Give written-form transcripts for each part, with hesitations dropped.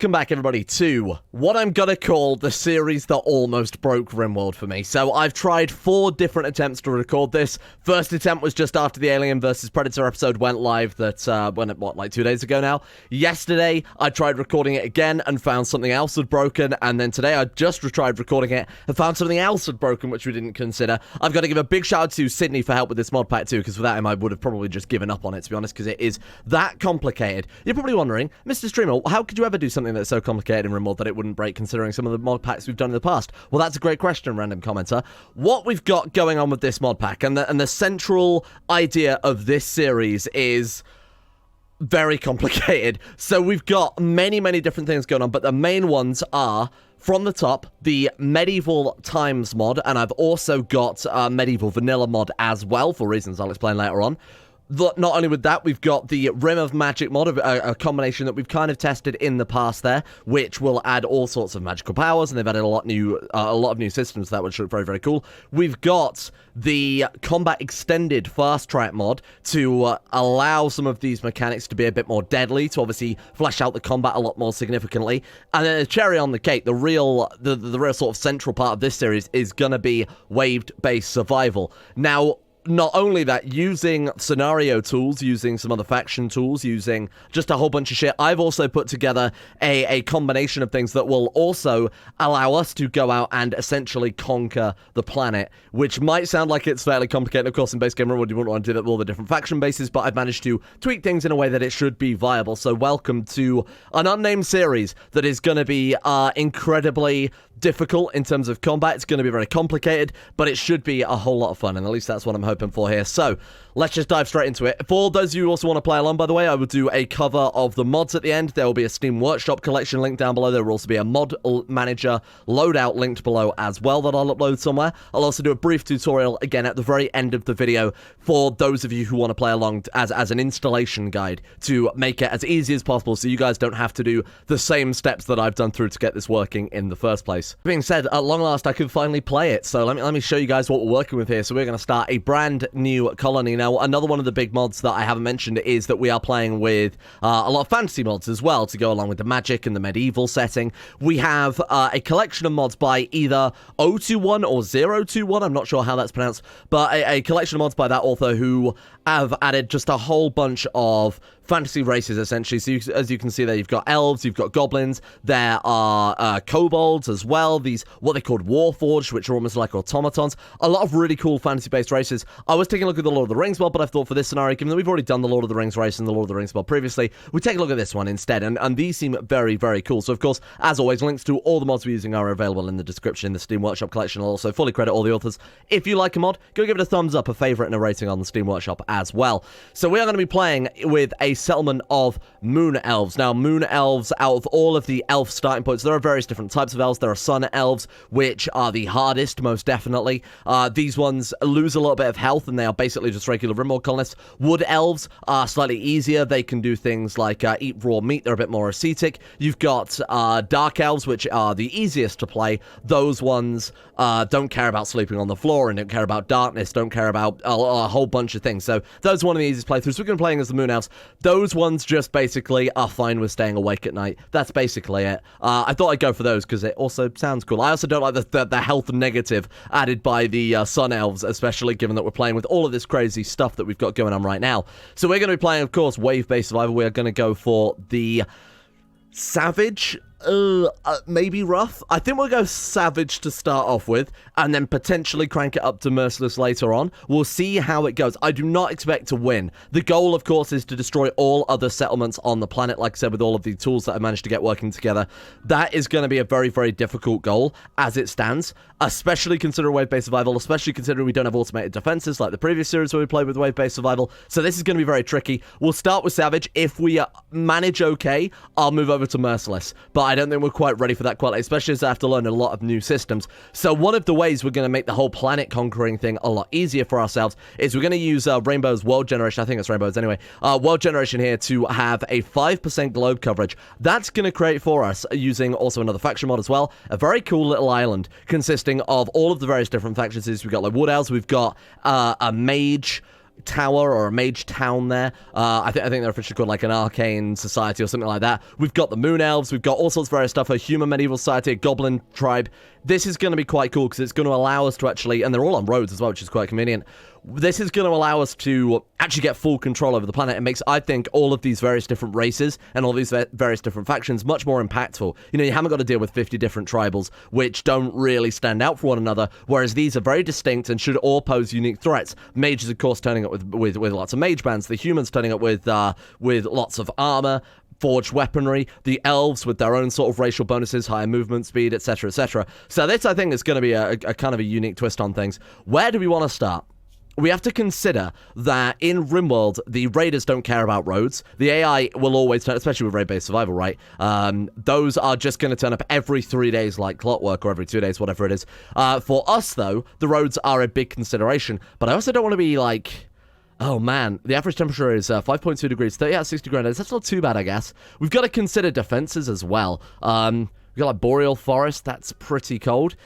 welcome back everybody to what I'm gonna call the series that almost broke Rimworld for me. So I've tried 4 different attempts to record this. First attempt was just after the Alien vs Predator episode went live that, like 2 days ago now. Yesterday, I tried recording it again and found something else had broken, and then today I just tried recording it and found something else had broken, which we didn't consider. I've got to give a big shout out to Sydney for help with this mod pack too, because without him I would have probably just given up on it, to be honest, because it is that complicated. You're probably wondering, Mr. Streamer, how could you ever do something that's so complicated in Rimworld that it wouldn't break, considering some of the mod packs we've done in the past? Well, that's a great question, random commenter. What we've got going on with this mod pack, and the central idea of this series is very complicated. So we've got many different things going on, but the main ones are, from the top, the Medieval Times mod, and I've also got Medieval Vanilla mod as well, for reasons I'll explain later on. Not only with that, we've got the Rim of Magic mod, a combination that we've kind of tested in the past there, which will add all sorts of magical powers, and they've added a lot of new systems to that, which look very cool. We've got the Combat Extended Fast Track mod to allow some of these mechanics to be a bit more deadly, to obviously flesh out the combat a lot more significantly. And then a cherry on the cake, the real sort of central part of this series is gonna be wave-based survival. Now, not only that, using scenario tools, using some other faction tools, using just a whole bunch of shit, I've also put together a combination of things that will also allow us to go out and essentially conquer the planet, which might sound like it's fairly complicated. Of course, in base game Rimworld, you wouldn't want to do that with all the different faction bases, but I've managed to tweak things in a way that it should be viable. So welcome to an unnamed series that is going to be incredibly difficult in terms of combat. It's going to be very complicated, but it should be a whole lot of fun, and at least that's what I'm hoping for here. So let's just dive straight into it. For those of you who also want to play along, by the way, I will do a cover of the mods at the end. There will be a Steam Workshop collection link down below. There will also be a mod manager loadout linked below as well that I'll upload somewhere. I'll also do a brief tutorial again at the very end of the video for those of you who want to play along as an installation guide to make it as easy as possible so you guys don't have to do the same steps that I've done through to get this working in the first place. Being said, at long last I could finally play it, so let me show you guys what we're working with here. So we're going to start a brand new colony. Now, another one of the big mods that I haven't mentioned is that we are playing with a lot of fantasy mods as well to go along with the magic and the medieval setting. We have a collection of mods by either 021 or 021, I'm not sure how that's pronounced, but a collection of mods by that author who have added just a whole bunch of fantasy races, essentially. So as you can see there, you've got elves, you've got goblins, there are kobolds as well, these what they called warforged, which are almost like automatons. A lot of really cool fantasy-based races. I was taking a look at the Lord of the Rings mod, but I thought for this scenario, given that we've already done the Lord of the Rings race and the Lord of the Rings mod previously, we take a look at this one instead, and these seem very cool. So of course, as always, links to all the mods we're using are available in the description in the Steam Workshop collection. I'll also fully credit all the authors. If you like a mod, go give it a thumbs up, a favorite, and a rating on the Steam Workshop as well. So we are going to be playing with a settlement of moon elves. Now, moon elves, out of all of the elf starting points, there are various different types of elves. There are sun elves, which are the hardest, most definitely. These ones lose a little bit of health, and they are basically just regular Rimworld colonists. Wood elves are slightly easier. They can do things like eat raw meat. They're a bit more ascetic. You've got dark elves, which are the easiest to play. Those ones don't care about sleeping on the floor and don't care about darkness, don't care about a whole bunch of things. So those are one of the easiest playthroughs. We're going to be playing as the moon elves. Those ones just basically are fine with staying awake at night. That's basically it. I thought I'd go for those because it also sounds cool. I also don't like the health negative added by the sun elves, especially given that we're playing with all of this crazy stuff that we've got going on right now. So we're going to be playing, of course, wave-based survival. We're going to go for the savage, maybe rough. I think we'll go savage to start off with, and then potentially crank it up to merciless later on. We'll see how it goes. I do not expect to win. The goal, of course, is to destroy all other settlements on the planet, like I said, with all of the tools that I managed to get working together. That is going to be a very difficult goal as it stands, especially considering wave-based survival, especially considering we don't have automated defenses like the previous series where we played with wave-based survival. So this is going to be very tricky. We'll start with savage. If we manage okay, I'll move over to merciless, but I don't think we're quite ready for that quite, especially as I have to learn a lot of new systems. So one of the ways we're going to make the whole planet conquering thing a lot easier for ourselves is we're going to use Rainbow's world generation. I think it's Rainbow's anyway. World generation here to have a 5% globe coverage. That's going to create for us, using also another faction mod as well, a very cool little island consisting of all of the various different factions. We've got like wood elves, we've got a mage, tower or a mage town there. I think they're officially called like an arcane society or something like that. We've got the moon elves, we've got all sorts of various stuff, a human medieval society, a goblin tribe. This is going to be quite cool because it's going to allow us to actually, and they're all on roads as well, which is quite convenient. This is going to allow us to actually get full control over the planet. It makes, I think, all of these various different races and all these various different factions much more impactful. You know, you haven't got to deal with 50 different tribals, which don't really stand out for one another, whereas these are very distinct and should all pose unique threats. Mages, of course, turning up with lots of mage bands. The humans turning up with lots of armor, forged weaponry, the elves with their own sort of racial bonuses, higher movement speed, etc., etc. So this, I think, is going to be a kind of a unique twist on things. Where do we want to start? We have to consider that in Rimworld, the raiders don't care about roads. The AI will always turn, especially with raid-based survival, right? Those are just going to turn up every 3 days like clockwork, or every 2 days, whatever it is. For us, though, the roads are a big consideration. But I also don't want to be like... Oh, man. The average temperature is 5.2 degrees, 30 out of 60 degrees. That's not too bad, I guess. We've got to consider defenses as well. We've got, like, boreal forest. That's pretty cold.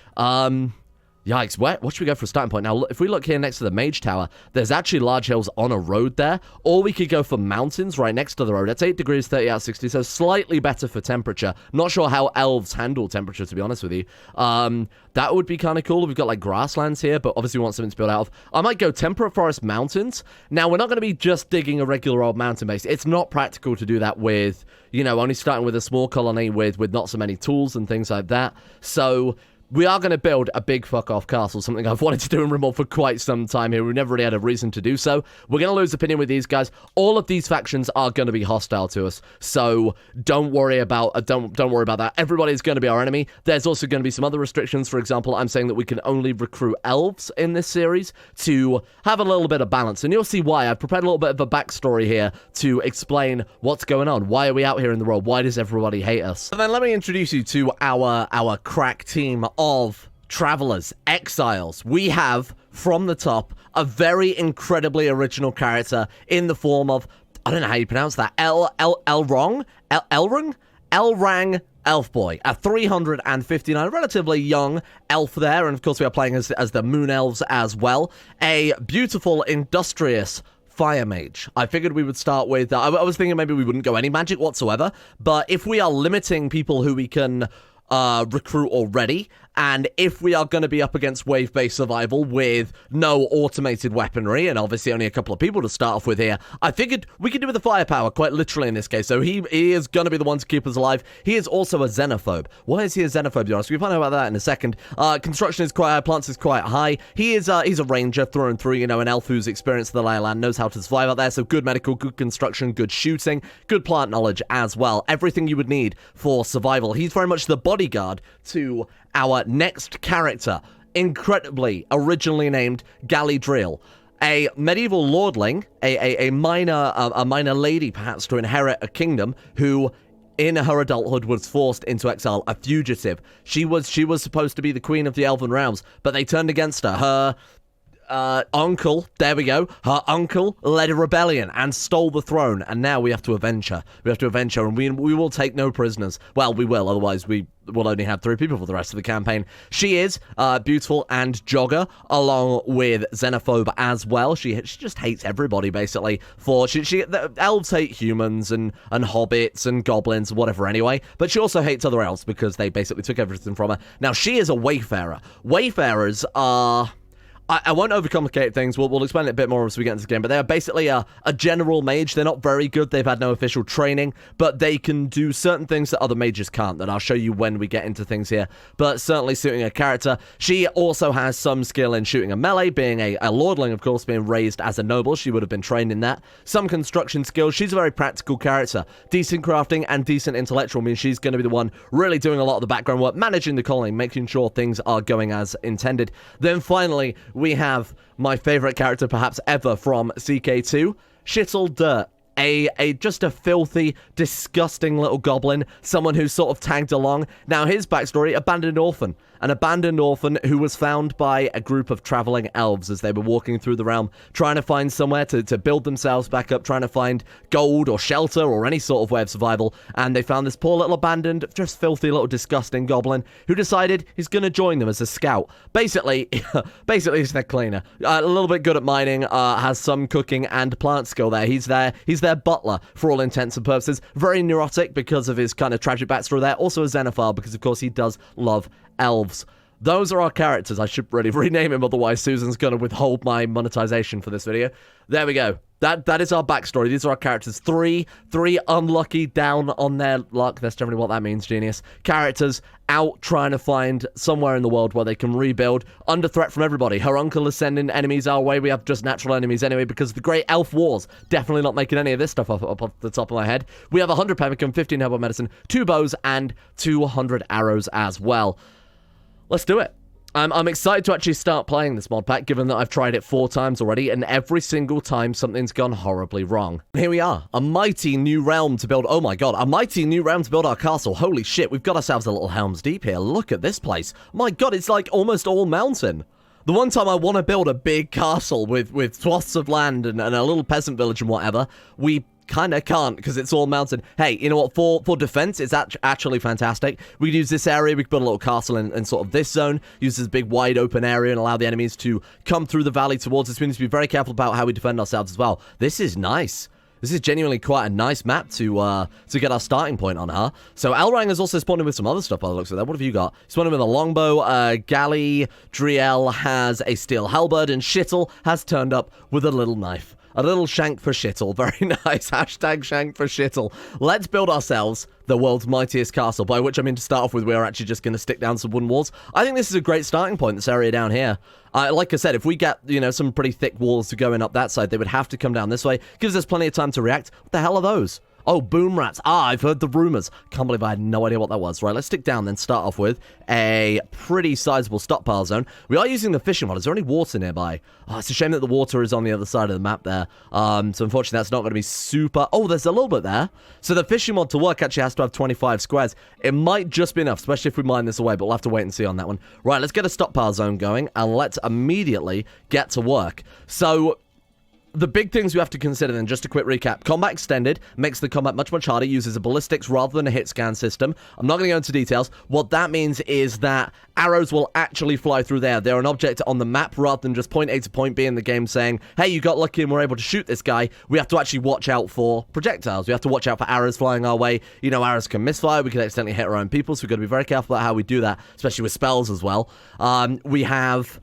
Yikes, what should we go for a starting point? Now, if we look here next to the Mage Tower, there's actually large hills on a road there, or we could go for mountains right next to the road. That's 8 degrees, 30 out of 60, so slightly better for temperature. Not sure how elves handle temperature, to be honest with you. That would be kind of cool. We've got, like, grasslands here, but obviously we want something to build out of. I might go temperate forest mountains. Now, we're not going to be just digging a regular old mountain base. It's not practical to do that with, you know, only starting with a small colony with not so many tools and things like that. So... we are going to build a big fuck-off castle, something I've wanted to do in Rimworld for quite some time here. We've never really had a reason to do so. We're going to lose opinion with these guys. All of these factions are going to be hostile to us, so don't worry about don't worry about that. Everybody's going to be our enemy. There's also going to be some other restrictions. For example, I'm saying that we can only recruit elves in this series to have a little bit of balance, and you'll see why. I've prepared a little bit of a backstory here to explain what's going on. Why are we out here in the world? Why does everybody hate us? And then let me introduce you to our crack team of travelers, exiles. We have, from the top, a very incredibly original character in the form of, I don't know how you pronounce that, Elrang Elf Boy, a 359, relatively young elf there, and of course we are playing as the Moon Elves as well. A beautiful, industrious fire mage. I figured we would start with, I was thinking maybe we wouldn't go any magic whatsoever, but if we are limiting people who we can recruit already, and if we are going to be up against wave-based survival with no automated weaponry, and obviously only a couple of people to start off with here, I figured we could do with the firepower, quite literally in this case. So he is going to be the one to keep us alive. He is also a xenophobe. Why is he a xenophobe, to be honest? We'll find out about that in a second. Construction is quite high, plants is quite high. He's a ranger through and through, you know, an elf who's experienced the lay of land, knows how to survive out there, so good medical, good construction, good shooting, good plant knowledge as well. Everything you would need for survival. He's very much the bodyguard to our next character, incredibly originally named Galadriel, a medieval lordling, a minor lady perhaps to inherit a kingdom, who in her adulthood was forced into exile, a fugitive. She was supposed to be the queen of the Elven realms, but they turned against her. Her uncle, there we go, her uncle led a rebellion and stole the throne, and now we have to avenge her. We have to avenge her, and we will take no prisoners. Well, we will, otherwise we will only have 3 people for the rest of the campaign. She is beautiful and jogger, along with xenophobe as well. She just hates everybody, basically. The elves hate humans and hobbits and goblins, whatever anyway, but she also hates other elves because they basically took everything from her. Now, she is a wayfarer. Wayfarers are... I won't overcomplicate things. We'll explain it a bit more as we get into the game, but they're basically a general mage. They're not very good. They've had no official training, but they can do certain things that other mages can't, that I'll show you when we get into things here, but certainly suiting a character. She also has some skill in shooting a melee, being a lordling, of course, being raised as a noble. She would have been trained in that. Some construction skills. She's a very practical character. Decent crafting and decent intellectual means she's going to be the one really doing a lot of the background work, managing the colony, making sure things are going as intended. Then finally, we have my favorite character perhaps ever from CK2, Shittle Dirt, just a filthy, disgusting little goblin, someone who's sort of tagged along. Now, his backstory, abandoned orphan. An abandoned orphan who was found by a group of traveling elves as they were walking through the realm, trying to find somewhere to build themselves back up, trying to find gold or shelter or any sort of way of survival. And they found this poor little abandoned, just filthy little disgusting goblin who decided he's going to join them as a scout. Basically he's their cleaner. A little bit good at mining, has some cooking and plant skill there. He's their butler for all intents and purposes. Very neurotic because of his kind of tragic backstory there. Also a xenophile because, of course, he does love elves. Those are our characters. I should really rename him, otherwise Susan's going to withhold my monetization for this video. There we go. That is our backstory. These are our characters. Three unlucky, down on their luck. That's generally what that means, genius. Characters out trying to find somewhere in the world where they can rebuild, under threat from everybody. Her uncle is sending enemies our way. We have just natural enemies anyway because of the Great Elf Wars. Definitely not making any of this stuff up off the top of my head. We have 100 pemmican, 15 herbal medicine, 2 bows, and 200 arrows as well. Let's do it. I'm excited to actually start playing this mod pack, given that I've tried it 4 times already, and every single time something's gone horribly wrong. Here we are, a mighty new realm to build. Oh my god, a mighty new realm to build our castle. Holy shit, we've got ourselves a little Helm's Deep here. Look at this place. My god, it's like almost all mountain. The one time I want to build a big castle with swaths of land and a little peasant village and whatever, we kind of can't because it's all mountain. Hey, you know what? For defense, it's actually fantastic. We could use this area. We could build a little castle in sort of this zone, use this big wide open area and allow the enemies to come through the valley towards us. We need to be very careful about how we defend ourselves as well. This is nice. This is genuinely quite a nice map to get our starting point on, huh? So Elrang has also spawned in with some other stuff by the looks of that. What have you got? Spawned in with a longbow. Galley, Driel has a steel halberd, and Shittle has turned up with a little knife. A little shank for Shittle. Very nice. Hashtag shank for Shittle. Let's build ourselves the world's mightiest castle, by which I mean to start off with, we're actually just going to stick down some wooden walls. I think this is a great starting point, this area down here. Like I said, if we get, you know, some pretty thick walls to going up that side, they would have to come down this way. Gives us plenty of time to react. What the hell are those? Oh, boom rats. I've heard the rumors. Can't believe I had no idea what that was. Right, let's stick down then, start off with a pretty sizable stockpile zone. We are using the fishing rod. Is there any water nearby? Oh, it's a shame that the water is on the other side of the map there. So unfortunately, that's not going to be super... Oh, there's a little bit there. So the fishing mod to work actually has to have 25 squares. It might just be enough, especially if we mine this away, but we'll have to wait and see on that one. Right, let's get a stockpile zone going, and let's immediately get to work. So... the big things we have to consider then, just a quick recap. Combat extended makes the combat much harder, uses a ballistics rather than a hit scan system. I'm not going to go into details. What that means is that arrows will actually fly through there. They're an object on the map rather than just point A to point B in the game saying, hey, you got lucky and we're able to shoot this guy. We have to actually watch out for projectiles. We have to watch out for arrows flying our way. You know, arrows can misfire. We can accidentally hit our own people, so we've got to be very careful about how we do that, especially with spells as well. We have...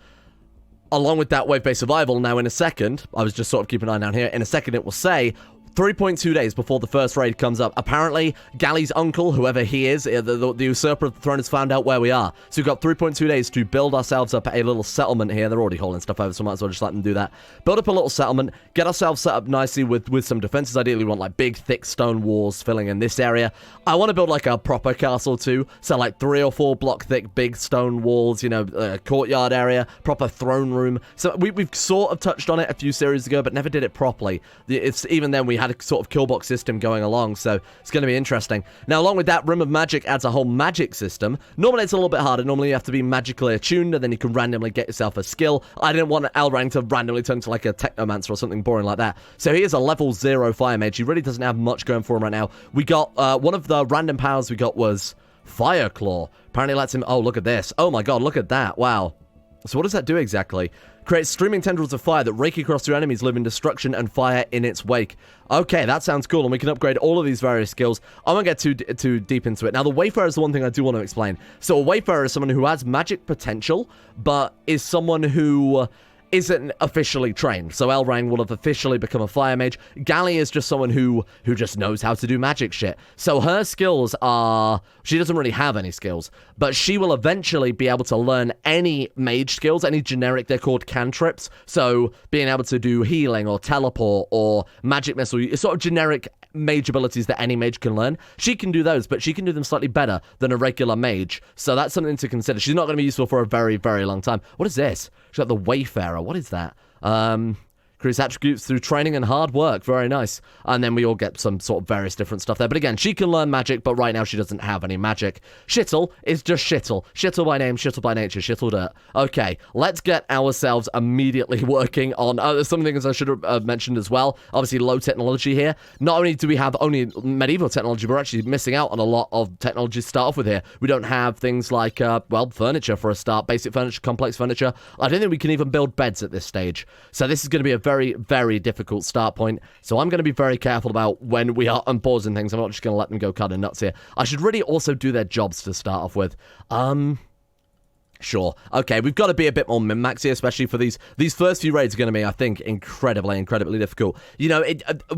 along with that wave-based survival, now in a second, I was just sort of keeping an eye down here, in a second it will say 3.2 days before the first raid comes up. Apparently, Galley's uncle, whoever he is, the usurper of the throne, has found out where we are. So we've got 3.2 days to build ourselves up a little settlement here. They're already hauling stuff over, so might as well just let them do that. Build up a little settlement, get ourselves set up nicely with some defenses. Ideally, we want like big, thick stone walls filling in this area. I want to build like a proper castle too. So like 3 or 4 block thick, big stone walls, you know, courtyard area, proper throne room. So we've sort of touched on it a few series ago, but never did it properly. Even then, we had a sort of killbox system going along, so it's going to be interesting. Now, along with that, Rim of Magic adds a whole magic system. Normally, it's a little bit harder. Normally, you have to be magically attuned, and then you can randomly get yourself a skill. I didn't want Elrang to randomly turn to like a technomancer or something boring like that. So he is a level 0 fire mage. He really doesn't have much going for him right now. We got, one of the random powers we got was Fire Claw. Apparently lets him, oh, look at this. Oh my god, look at that. Wow. So what does that do exactly? Creates streaming tendrils of fire that rake across your enemies, leaving destruction and fire in its wake. Okay, that sounds cool, and we can upgrade all of these various skills. I won't get too deep into it. Now, the Wayfarer is the one thing I do want to explain. So a Wayfarer is someone who has magic potential, but is someone who... isn't officially trained. So Elrang will have officially become a fire mage. Galley is just someone who just knows how to do magic shit. So her skills are... she doesn't really have any skills, but she will eventually be able to learn any mage skills, any generic, they're called cantrips. So being able to do healing or teleport or magic missile, sort of generic mage abilities that any mage can learn. She can do those, but she can do them slightly better than a regular mage. So that's something to consider. She's not going to be useful for a very, very long time. What is this? She's got the Wayfarer. What is that? Increase attributes through training and hard work. Very nice. And then we all get some sort of various different stuff there. But again, she can learn magic, but right now she doesn't have any magic. Shittle is just Shittle. Shittle by name, Shittle by nature, Shittle dirt. Okay, let's get ourselves immediately working on some things I should have mentioned as well. Obviously, low technology here. Not only do we have only medieval technology, we're actually missing out on a lot of technology to start off with here. We don't have things like, well, furniture for a start. Basic furniture, complex furniture. I don't think we can even build beds at this stage. So this is going to be a very, very difficult start point. So I'm going to be very careful about when we are unpausing things. I'm not just going to let them go kind of nuts here. I should really also do their jobs to start off with. Sure. Okay, we've got to be a bit more min-max here, especially for these first few raids are going to be, I think, incredibly difficult. You know,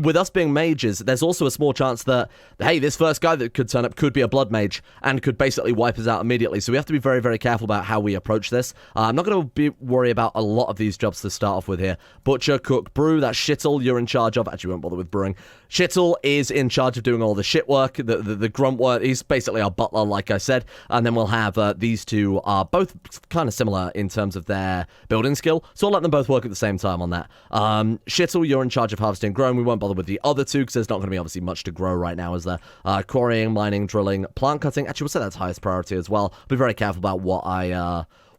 with us being mages, there's also a small chance that, hey, this first guy that could turn up could be a blood mage and could basically wipe us out immediately. So we have to be very, very careful about how we approach this. I'm not going to worry about a lot of these jobs to start off with here. Butcher, cook, brew, that's Shittle you're in charge of. Actually, won't bother with brewing. Shittle is in charge of doing all the shit work, the grunt work. He's basically our butler, like I said. And then we'll have these two are both kind of similar in terms of their building skill, so I'll let them both work at the same time on that. Shittle, you're in charge of harvesting and growing. We won't bother with the other two because there's not going to be obviously much to grow right now, is there? Quarrying, mining, drilling, plant cutting. Actually, we'll say that's highest priority as well. Be very careful about what I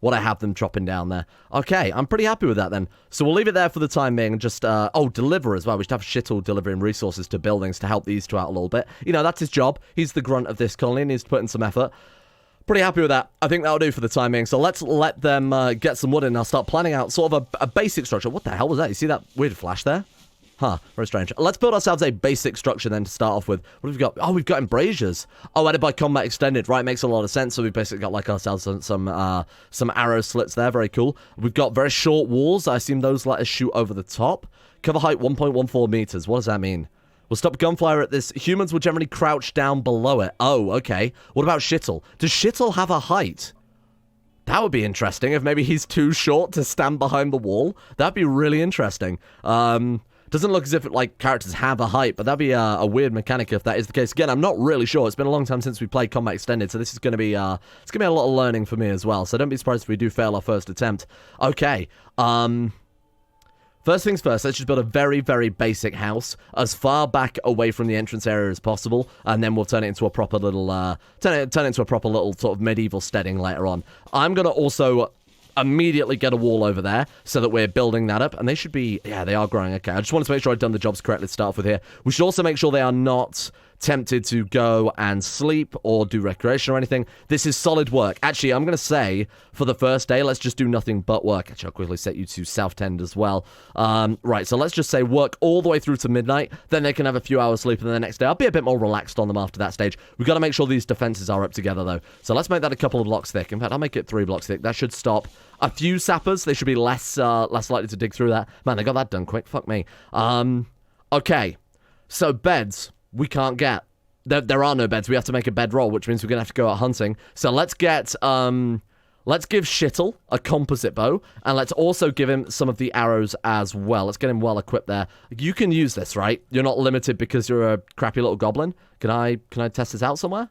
have them chopping down there. Okay, I'm pretty happy with that then. So we'll leave it there for the time being and just, deliver as well. We should have Shittle delivering resources to buildings to help these two out a little bit. You know, that's his job. He's the grunt of this colony and he's put in some effort. Pretty happy with that. I think that'll do for the time being. So let's let them get some wood in and I'll start planning out sort of a basic structure. What the hell was that? You see that weird flash there? Huh, very strange. Let's build ourselves a basic structure then to start off with. What have we got? Oh, we've got embrasures. Oh, added by combat extended. Right, makes a lot of sense. So we've basically got like ourselves some arrow slits there. Very cool. We've got very short walls. I assume those let us shoot over the top. Cover height 1.14 meters. What does that mean? We'll stop gunfire at this. Humans will generally crouch down below it. Oh, okay. What about Shittle? Does Shittle have a height? That would be interesting if maybe he's too short to stand behind the wall. That'd be really interesting. Doesn't look as if like characters have a height, but that'd be a weird mechanic if that is the case. Again, I'm not really sure. It's been a long time since we played Combat Extended, so this is going to be it's going to be a lot of learning for me as well. So don't be surprised if we do fail our first attempt. Okay. First things first, let's just build a very, very basic house as far back away from the entrance area as possible, and then we'll turn it into a proper little, turn it into a proper little sort of medieval steading later on. I'm gonna also immediately get a wall over there so that we're building that up, and they should be, yeah, they are growing. Okay, I just wanted to make sure I'd done the jobs correctly to start off with here. We should also make sure they are not tempted to go and sleep or do recreation or anything. This is solid work. Actually, I'm going to say for the first day, let's just do nothing but work. Actually, I'll quickly set you to South Tend as well. Right, so let's just say work all the way through to midnight. Then they can have a few hours sleep, and then the next day I'll be a bit more relaxed on them after that stage. We've got to make sure these defenses are up together, though. So let's make that a couple of blocks thick. In fact, I'll make it 3 blocks thick. That should stop a few sappers. They should be less likely to dig through that. Man, they got that done quick. Fuck me. Okay, so beds we can't get. There are no beds. We have to make a bedroll, which means we're going to have to go out hunting. So let's get, let's give Shittle a composite bow, and let's also give him some of the arrows as well. Let's get him well equipped there. You can use this, right? You're not limited because you're a crappy little goblin. Can I test this out somewhere?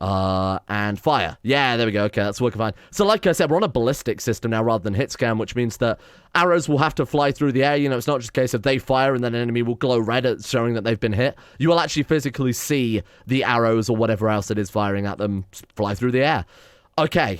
And fire. Yeah, there we go. Okay, that's working fine. So like I said, we're on a ballistic system now rather than hit scan, which means that arrows will have to fly through the air. You know, it's not just a case of they fire and then an enemy will glow red at showing that they've been hit. You will actually physically see the arrows or whatever else it is firing at them fly through the air. Okay,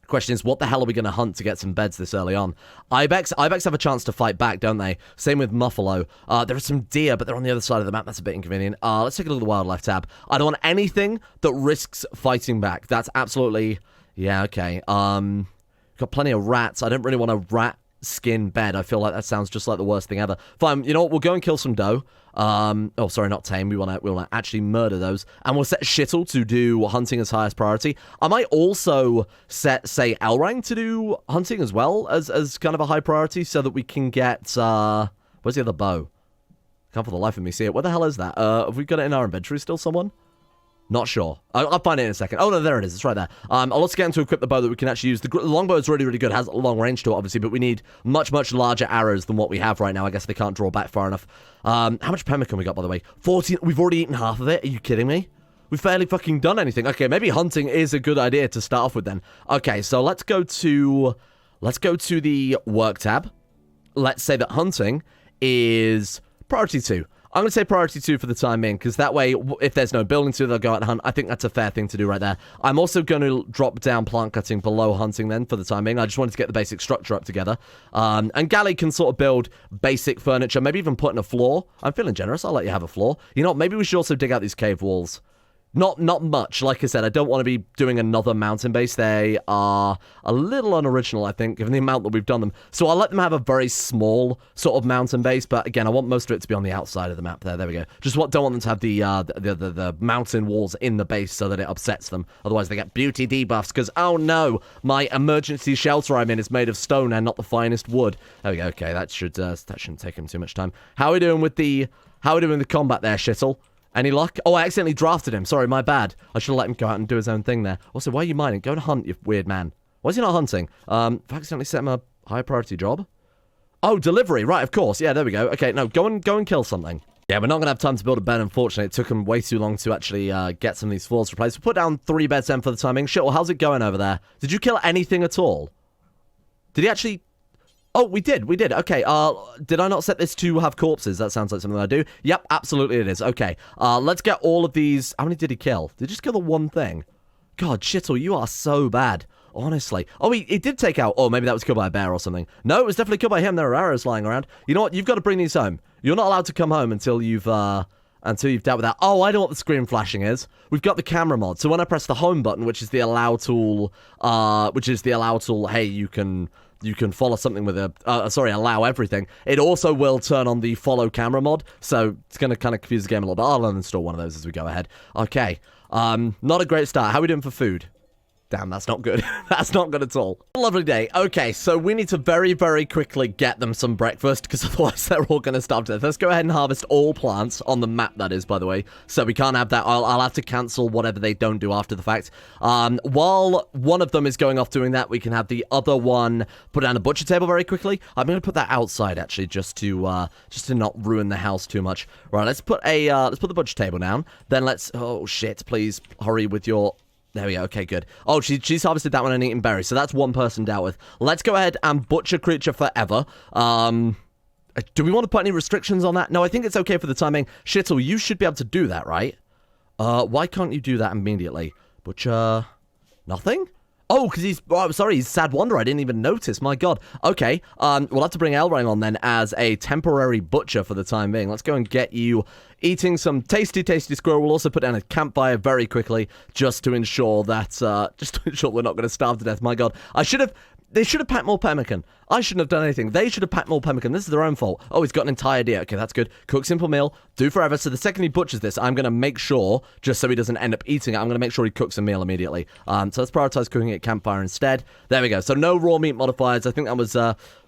question is, what the hell are we going to hunt to get some beds this early on? Ibex have a chance to fight back, don't they? Same with Muffalo. There are some deer, but they're on the other side of the map. That's a bit inconvenient. Let's take a look at the wildlife tab. I don't want anything that risks fighting back. That's absolutely... Yeah, okay. Got plenty of rats. I don't really want a rat skin bed. I feel like that sounds just like the worst thing ever. Fine, you know what? We'll go and kill some doe. Oh, sorry, not tame. We want to actually murder those. And we'll set Shittle to do hunting as highest priority. I might also set, say, Elrang to do hunting as well as kind of a high priority so that we can get, where's the other bow? Can't for the life of me see it. Where the hell is that? Have we got it in our inventory still, someone? Not sure. I'll find it in a second. Oh, no, there it is. It's right there. I'll also get him to equip the bow that we can actually use. The longbow is really, really good. It has a long range to it, obviously, but we need much, much larger arrows than what we have right now. I guess they can't draw back far enough. How much pemmican we got, by the way? 14. We've already eaten half of it. Are you kidding me? We've barely fucking done anything. Okay, maybe hunting is a good idea to start off with then. Okay, so let's go to the work tab. let's say that hunting is priority 2. I'm going to say priority 2 for the time being, because that way, if there's no building to, they'll go out and hunt. I think that's a fair thing to do right there. I'm also going to drop down plant cutting below hunting then for the time being. I just wanted to get the basic structure up together. And Galley can sort of build basic furniture, maybe even put in a floor. I'm feeling generous. I'll let you have a floor. You know what? Maybe we should also dig out these cave walls. Not much. Like I said, I don't want to be doing another mountain base. They are a little unoriginal, I think, given the amount that we've done them. So I'll let them have a very small sort of mountain base. But again, I want most of it to be on the outside of the map there. There we go. Just don't want them to have the mountain walls in the base so that it upsets them. Otherwise, they get beauty debuffs. Because, oh no, my emergency shelter I'm in is made of stone and not the finest wood. There we go. Okay, that shouldn't take him too much time. How are we doing with the combat there, Shittle? Any luck? Oh, I accidentally drafted him. Sorry, my bad. I should have let him go out and do his own thing there. Also, why are you mining? Go and hunt, you weird man. Why is he not hunting? I've accidentally set him a high priority job. Oh, delivery. Right, of course. Yeah, there we go. Okay, no, go and kill something. Yeah, we're not going to have time to build a bed, unfortunately. It took him way too long to actually get some of these floors replaced. We'll put down 3 beds then for the timing. Shit, well, how's it going over there? Did you kill anything at all? Did he actually... Oh, we did. Okay, did I not set this to have corpses? That sounds like something I do. Yep, absolutely it is. Okay, let's get all of these. How many did he kill? Did he just kill the one thing? God, Shittle, you are so bad. Honestly. Oh, he did take out... Oh, maybe that was killed by a bear or something. No, it was definitely killed by him. There are arrows lying around. You know what? You've got to bring these home. You're not allowed to come home until you've dealt with that. Oh, I know what the screen flashing is. We've got the camera mod. So when I press the home button, which is the allow tool, hey, you can follow something with allow everything. It also will turn on the follow camera mod, so it's going to kind of confuse the game a little bit. I'll uninstall one of those as we go ahead. Okay, not a great start. How are we doing for food? Damn, that's not good. That's not good at all. Lovely day. Okay, so we need to very, very quickly get them some breakfast, because otherwise they're all going to starve to death. Let's go ahead and harvest all plants on the map, that is, by the way. So we can't have that. I'll have to cancel whatever they don't do after the fact. While one of them is going off doing that, we can have the other one put down a butcher table very quickly. I'm going to put that outside, actually, just to not ruin the house too much. Right, let's put the butcher table down. Then let's... Oh, shit, please hurry with your... There we go. Okay, good. Oh, she's harvested that one and eaten berries. So that's one person dealt with. Let's go ahead and butcher creature forever. Do we want to put any restrictions on that? No, I think it's okay for the timing. Shittle, you should be able to do that, right? Why can't you do that immediately? Butcher... Nothing? Oh, because he's... Oh, I'm sorry, he's Sad Wanderer. I didn't even notice. My God. Okay, we'll have to bring Elven on then as a temporary butcher for the time being. Let's go and get you eating some tasty, tasty squirrel. We'll also put down a campfire very quickly just to ensure that... we're not going to starve to death. My God. They should have packed more pemmican. I shouldn't have done anything. They should have packed more pemmican. This is their own fault. Oh, he's got an entire deer. Okay, that's good. Cook simple meal. Do forever. So the second he butchers this, I'm going to make sure, just so he doesn't end up eating it, I'm going to make sure he cooks a meal immediately. So let's prioritize cooking at campfire instead. There we go. So no raw meat modifiers. I think that was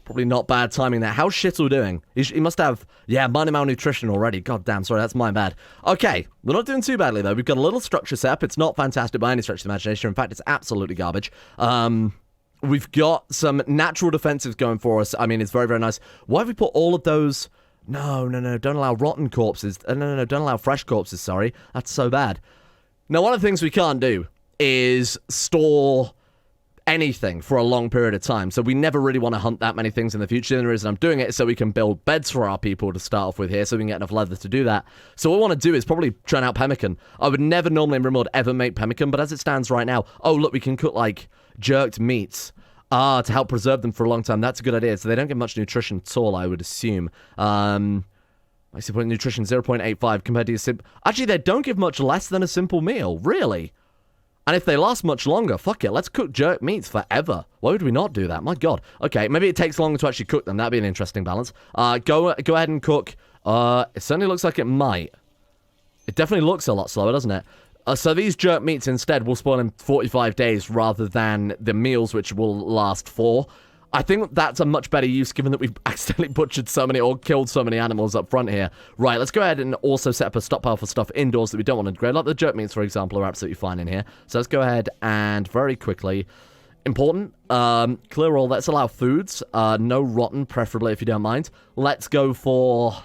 probably not bad timing there. How's Shittle doing? He must have, minor malnutrition already. God damn, sorry, that's my bad. Okay, we're not doing too badly, though. We've got a little structure set up. It's not fantastic by any stretch of the imagination. In fact, it's absolutely garbage. We've got some natural defensives going for us. I mean, it's very, very nice. Why have we put all of those... No, don't allow rotten corpses. No, don't allow fresh corpses, sorry. That's so bad. Now, one of the things we can't do is store anything for a long period of time. So we never really want to hunt that many things in the future. And the reason I'm doing it is so we can build beds for our people to start off with here, so we can get enough leather to do that. So what we want to do is probably churn out pemmican. I would never normally in Rimworld ever make pemmican, but as it stands right now, oh, look, we can cook, like, jerked meats. To help preserve them for a long time. That's a good idea. So they don't get much nutrition at all, I would assume. I see point nutrition 0.85 compared to a simple... Actually, they don't give much less than a simple meal. Really? And if they last much longer, fuck it. Let's cook jerk meats forever. Why would we not do that? My God. Okay, maybe it takes longer to actually cook them. That'd be an interesting balance. Go ahead and cook. It certainly looks like it might. It definitely looks a lot slower, doesn't it? So these jerk meats instead will spoil in 45 days rather than the meals, which will last 4. I think that's a much better use given that we've accidentally butchered so many or killed so many animals up front here. Right, let's go ahead and also set up a stockpile for stuff indoors that we don't want to degrade. Like the jerk meats, for example, are absolutely fine in here. So let's go ahead and very quickly... Important. Clear all. Let's allow foods. No rotten, preferably, if you don't mind. Let's go for...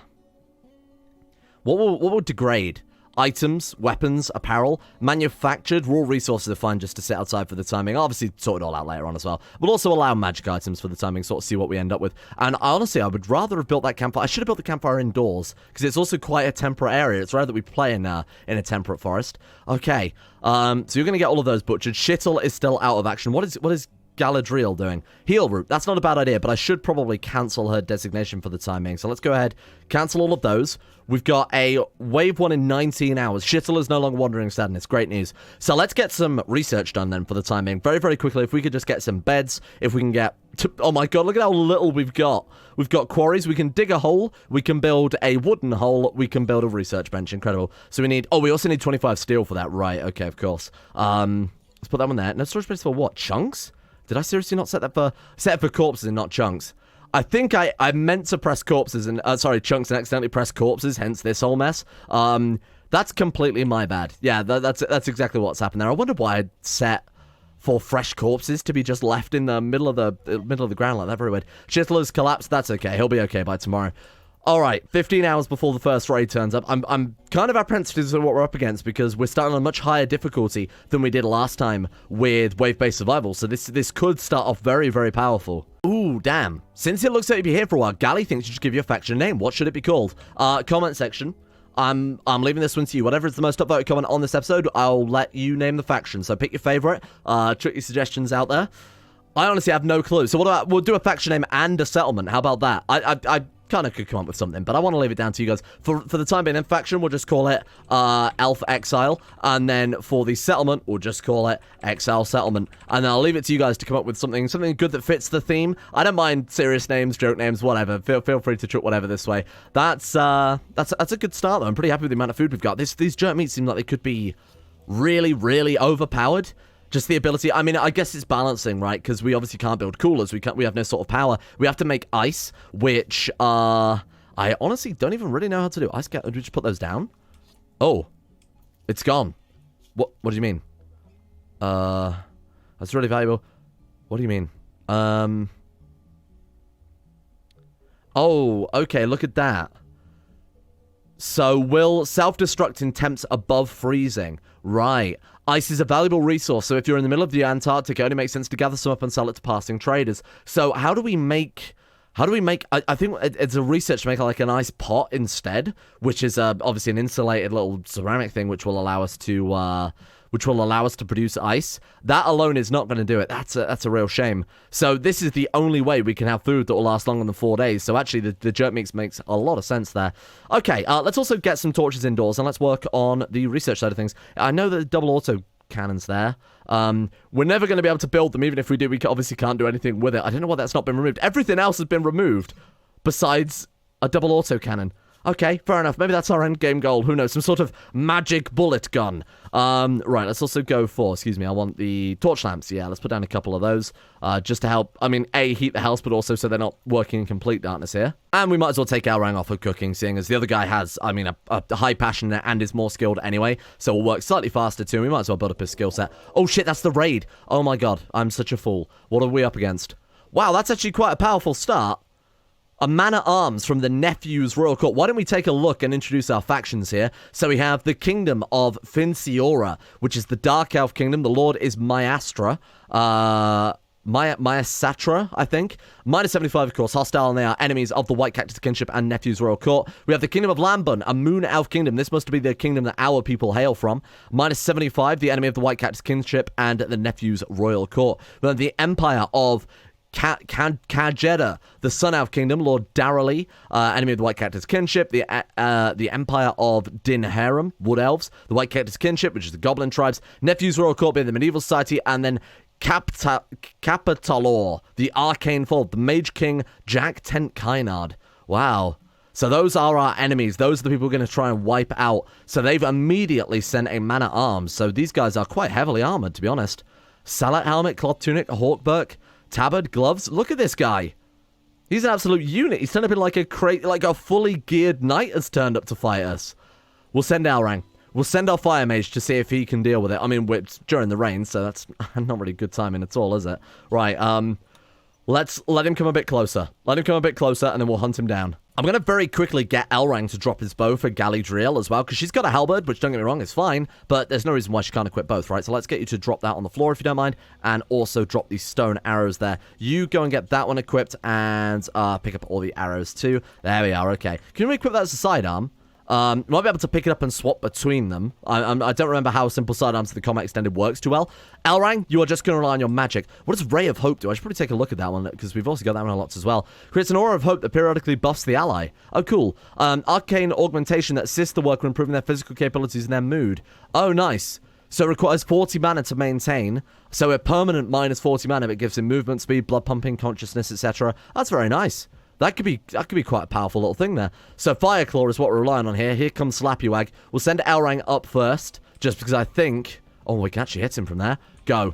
What will degrade? items, weapons, apparel, manufactured, raw resources are fine just to sit outside for the timing. I'll obviously sort it all out later on as well. We'll also allow magic items for the timing, sort of see what we end up with. And honestly, I would rather have built that campfire. I should have built the campfire indoors, because it's also quite a temperate area. It's rare that we play in a temperate forest. Okay, so you're going to get all of those butchered. Shittle is still out of action. What is Galadriel doing? Heal root. That's not a bad idea, but I should probably cancel her designation for the time being. So let's go ahead, cancel all of those. We've got a wave 1 in 19 hours. Shittle is no longer wandering sadness. Great news. So let's get some research done then for the time being. Very, very quickly, if we could just get some beds, if we can get... Oh my god, look at how little we've got. We've got quarries. We can dig a hole. We can build a wooden hole. We can build a research bench. Incredible. So we need... Oh, we also need 25 steel for that. Right, okay, of course. Let's put that one there. No storage space for what? Chunks? Did I seriously not set that for... Set it for corpses and not chunks? I think I meant to press corpses and... sorry, chunks and accidentally press corpses, hence this whole mess. That's completely my bad. Yeah, that's exactly what's happened there. I wonder why I'd set for fresh corpses to be just left in the middle of the ground like that. Very weird. Shittler's collapsed. That's okay. He'll be okay by tomorrow. All right, 15 hours before the first raid turns up. I'm kind of apprehensive to what we're up against because we're starting on a much higher difficulty than we did last time with wave-based survival. So this could start off very, very powerful. Ooh, damn. Since it looks like you'll be here for a while, Gally thinks you should give your faction a name. What should it be called? Comment section. I'm leaving this one to you. Whatever is the most upvoted comment on this episode, I'll let you name the faction. So pick your favorite. Chuck your suggestions out there. I honestly have no clue. So what about, we'll do a faction name and a settlement. How about that? I kind of could come up with something, but I want to leave it down to you guys. For the time being, in faction, we'll just call it Elf Exile, and then for the settlement, we'll just call it Exile Settlement. And then I'll leave it to you guys to come up with something good that fits the theme. I don't mind serious names, joke names, whatever. Feel free to chuck whatever this way. That's a good start, though. I'm pretty happy with the amount of food we've got. These jerk meats seem like they could be really, really overpowered. Just the ability, I mean, I guess it's balancing, right? Because we obviously can't build coolers. We have no sort of power. We have to make ice, which, I honestly don't even really know how to do. Ice, do we just put those down? Oh, it's gone. What do you mean? That's really valuable. What do you mean? Oh, okay, look at that. So, will self-destruct in temps above freezing. Right. Ice is a valuable resource, so if you're in the middle of the Antarctic, it only makes sense to gather some up and sell it to passing traders. So how do we make... I think it's a research to make like an ice pot instead, which is obviously an insulated little ceramic thing, which will allow us to produce ice. That alone is not going to do it. That's a real shame. So this is the only way we can have food that will last longer than 4 days. So actually, the jerk mix makes a lot of sense there. Okay, let's also get some torches indoors and let's work on the research side of things. I know that the double auto cannons there. We're never going to be able to build them. Even if we do, we obviously can't do anything with it. I don't know why that's not been removed. Everything else has been removed besides a double auto cannon. Okay, fair enough. Maybe that's our end game goal. Who knows? Some sort of magic bullet gun. Right, let's also go for, excuse me, I want the torch lamps. Yeah, let's put down a couple of those. Just to help, I mean, A, heat the house, but also so they're not working in complete darkness here. And we might as well take our rang off of cooking, seeing as the other guy has, I mean, a high passion and is more skilled anyway. So we'll work slightly faster too. We might as well build up his skill set. Oh shit, that's the raid. Oh my god, I'm such a fool. What are we up against? Wow, that's actually quite a powerful start. A man-at-arms from the Nephew's Royal Court. Why don't we take a look and introduce our factions here? So we have the Kingdom of Finsiora, which is the Dark Elf Kingdom. The Lord is Myastra. Myasatra, I think. Minus 75, of course. Hostile, and they are enemies of the White Cactus Kinship and Nephew's Royal Court. We have the Kingdom of Lambun, a Moon Elf Kingdom. This must be the kingdom that our people hail from. Minus 75, the enemy of the White Cactus Kinship and the Nephew's Royal Court. We have the Empire of Kajeda, the Sun Elf Kingdom, Lord Darrelly, enemy of the White Cactus Kinship, the Empire of Dinharem, Wood Elves, the White Cactus Kinship, which is the Goblin tribes, Nephew's Royal Court being the Medieval Society, and then Capitalor, the Arcane Fold, the Mage King, Jack Tent Kynard. Wow. So those are our enemies. Those are the people we're going to try and wipe out. So they've immediately sent a man-at-arms. So these guys are quite heavily armored, to be honest. Salat helmet, cloth tunic, a hawkberk, tabard, gloves. Look at this guy. He's an absolute unit. He's turned up in like a fully geared knight has turned up to fight us. We'll send Alrang. We'll send our fire mage to see if he can deal with it. I mean, it's during the rain, so that's not really good timing at all, is it? Right, Let's let him come a bit closer. Let him come a bit closer, and then we'll hunt him down. I'm going to very quickly get Elrang to drop his bow for Galadriel as well, because she's got a halberd, which, don't get me wrong, is fine, but there's no reason why she can't equip both, right? So let's get you to drop that on the floor, if you don't mind, and also drop these stone arrows there. You go and get that one equipped, and pick up all the arrows, too. There we are, okay. Can we equip that as a sidearm? You might be able to pick it up and swap between them. I don't remember how simple sidearms to the combat extended works too well. Elrang, you are just going to rely on your magic. What does Ray of Hope do? I should probably take a look at that one, because we've also got that one unlocked as well. Creates an aura of hope that periodically buffs the ally. Oh, cool. Arcane augmentation that assists the worker in improving their physical capabilities and their mood. Oh, nice. So it requires 40 mana to maintain. So a permanent minus 40 mana, but it gives him movement speed, blood pumping, consciousness, etc. That's very nice. That could be quite a powerful little thing there. So Fireclaw is what we're relying on here. Here comes Slappywag. We'll send Elrang up first, just because I think... Oh, we can actually hit him from there. Go.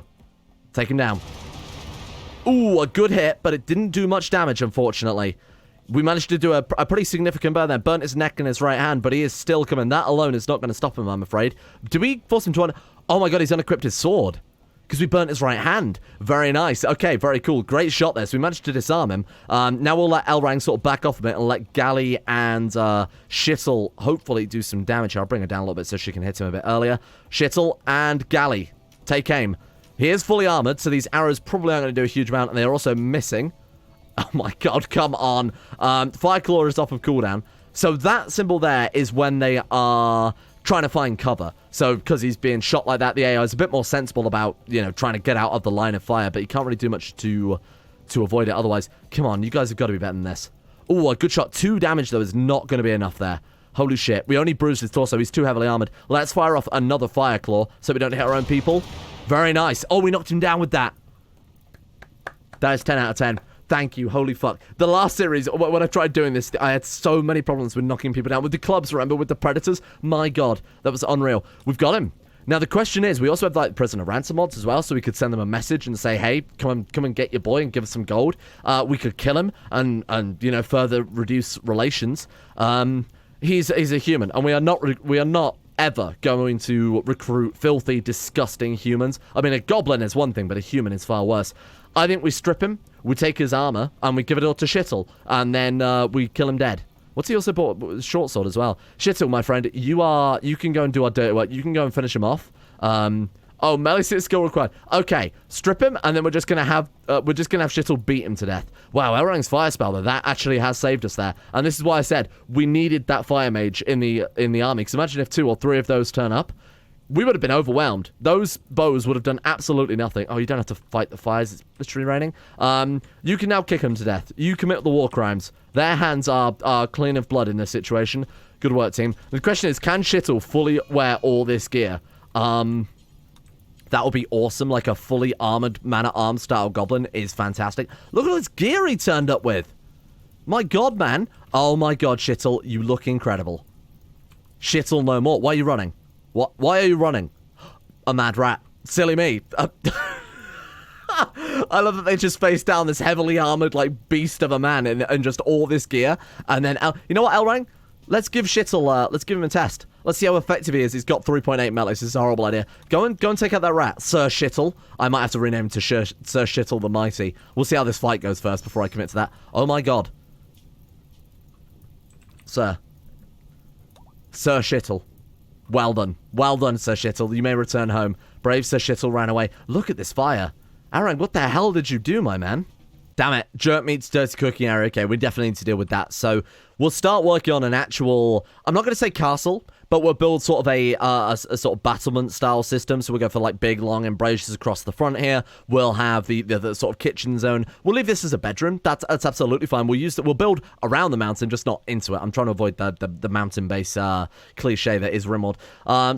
Take him down. Ooh, a good hit, but it didn't do much damage, unfortunately. We managed to do a pretty significant burn there. Burnt his neck and his right hand, but he is still coming. That alone is not going to stop him, I'm afraid. Did we force him to... Oh my god, he's unequipped his sword. Because we burnt his right hand. Very nice. Okay, very cool. Great shot there. So we managed to disarm him. Now we'll let Elrang sort of back off a bit and let Gally and Shittle hopefully do some damage. I'll bring her down a little bit so she can hit him a bit earlier. Shittle and Gally, take aim. He is fully armored, so these arrows probably aren't going to do a huge amount, and they're also missing. Oh my god, come on. Fireclaw is off of cooldown. So that symbol there is when they are trying to find cover. So because he's being shot like that, the AI is a bit more sensible about, you know, trying to get out of the line of fire, but you can't really do much to avoid it otherwise. Come on, you guys have got to be better than this. Oh, a good shot. 2 damage, though, is not going to be enough there. Holy shit. We only bruised his torso. He's too heavily armored. Let's fire off another Fireclaw so we don't hit our own people. Very nice. Oh, we knocked him down with that. That is 10 out of 10. Thank you, holy fuck. The last series, when I tried doing this, I had so many problems with knocking people down. With the clubs, remember, with the predators? My god, that was unreal. We've got him. Now, the question is, we also have, like, prisoner ransom mods as well, so we could send them a message and say, hey, come and get your boy and give us some gold. We could kill him and you know, further reduce relations. He's a human, and we are not ever going to recruit filthy, disgusting humans. I mean, a goblin is one thing, but a human is far worse. I think we strip him, we take his armor, and we give it all to Shittle, and then we kill him dead. What's he also bought? Short sword as well. Shittle, my friend, you can go and do our dirty work. You can go and finish him off. Oh, melee skill required. Okay, strip him, and then we're just gonna have Shittle beat him to death. Wow, Elrang's fire spell though, that actually has saved us there. And this is why I said we needed that fire mage in the army. Because imagine if 2 or 3 of those turn up. We would have been overwhelmed. Those bows would have done absolutely nothing. Oh, you don't have to fight the fires. It's literally raining. You can now kick them to death. You commit the war crimes. Their hands are clean of blood in this situation. Good work, team. The question is, can Shittle fully wear all this gear? That would be awesome. Like a fully armored man-at-arms style goblin is fantastic. Look at all this gear he turned up with. My god, man. Oh my god, Shittle. You look incredible. Shittle no more. Why are you running? What? Why are you running? A mad rat. Silly me. I love that they just face down this heavily armored, like, beast of a man in just all this gear. And then, you know what, Elrang? Let's give Shittle, let's give him a test. Let's see how effective he is. He's got 3.8 melee. This is a horrible idea. Go and take out that rat. Sir Shittle. I might have to rename him to Sir Shittle the Mighty. We'll see how this fight goes first before I commit to that. Oh my god. Sir. Sir Shittle. Well done. Well done, Sir Shittle. You may return home. Brave Sir Shittle ran away. Look at this fire. Aaron, what the hell did you do, my man? Damn it. Jerk meets dirty cooking area. Okay, we definitely need to deal with that. So we'll start working on an actual... I'm not going to say castle, but we'll build sort of a sort of battlement style system. So we'll go for like big, long embrasures across the front here. We'll have the sort of kitchen zone. We'll leave this as a bedroom. That's absolutely fine. We'll build around the mountain, just not into it. I'm trying to avoid the mountain base cliche that is Rimworld.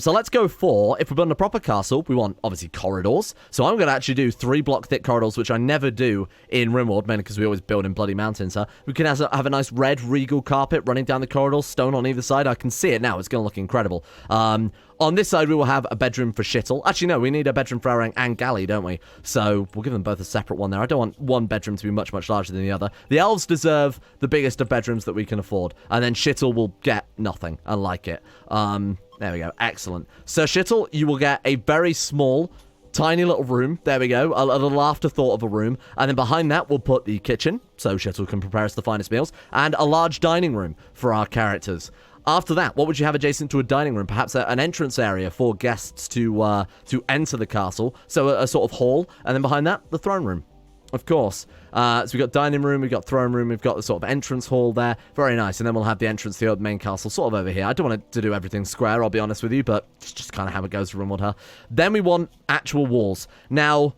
So let's go for, if we're building a proper castle, we want obviously corridors. So I'm going to actually do 3 block thick corridors, which I never do in Rimworld, mainly because we always build in bloody mountains. We can have a nice red regal carpet running down the corridors, stone on either side. I can see it now. It's going to look incredible. On this side, we will have a bedroom for Shittle. Actually, no, we need a bedroom for Arang and Gally, don't we? So we'll give them both a separate one there. I don't want one bedroom to be much, much larger than the other. The elves deserve the biggest of bedrooms that we can afford. And then Shittle will get nothing. I like it. There we go. Excellent. So Shittle, you will get a very small tiny little room. There we go. A little afterthought of a room. And then behind that, we'll put the kitchen, so Shittle can prepare us the finest meals, and a large dining room for our characters. After that, what would you have adjacent to a dining room? Perhaps an entrance area for guests to enter the castle. So a sort of hall. And then behind that, the throne room. Of course. So we've got dining room, we've got throne room, we've got the sort of entrance hall there. Very nice. And then we'll have the entrance to the main castle sort of over here. I don't want it to do everything square, I'll be honest with you, but it's just kind of how it goes for Rimworld, huh? Then we want actual walls. Now,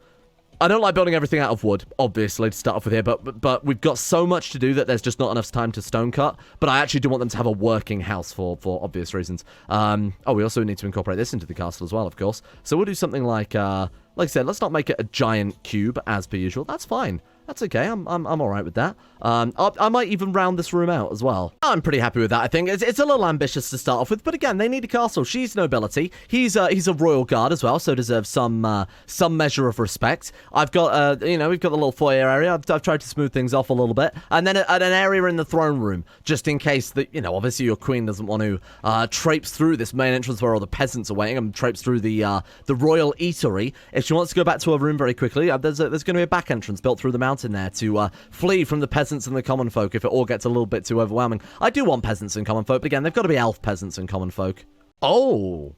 I don't like building everything out of wood, obviously, to start off with here, but we've got so much to do that there's just not enough time to stone cut. But I actually do want them to have a working house for obvious reasons. Oh, we also need to incorporate this into the castle as well, of course. So we'll do something like I said, let's not make it a giant cube as per usual. That's fine. That's okay. I'm all right with that. I might even round this room out as well. I'm pretty happy with that. I think it's a little ambitious to start off with, but again, they need a castle. She's nobility. He's a royal guard as well, so deserves some measure of respect. I've got we've got the little foyer area. I've tried to smooth things off a little bit, and then an area in the throne room, just in case that obviously your queen doesn't want to traipse through this main entrance where all the peasants are waiting and traipse through the royal eatery. If she wants to go back to her room very quickly, there's going to be a back entrance built through the mountain there to flee from the peasants and the common folk if it all gets a little bit too overwhelming. I do want peasants and common folk, but again, they've got to be elf peasants and common folk. Oh,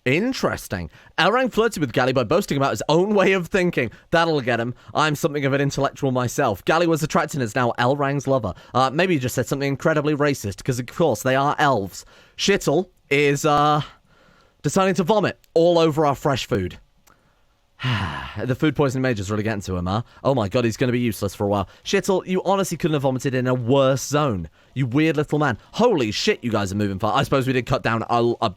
interesting. Elrang flirted with Gali by boasting about his own way of thinking. That'll get him. I'm something of an intellectual myself. Gali was attracted as now Elrang's lover. Maybe he just said something incredibly racist, because of course they are elves. Shittle is deciding to vomit all over our fresh food. The food poisoning mage's really getting to him, huh? Oh my god, he's going to be useless for a while. Shittle, you honestly couldn't have vomited in a worse zone. You weird little man. Holy shit, you guys are moving fast. I suppose we did cut down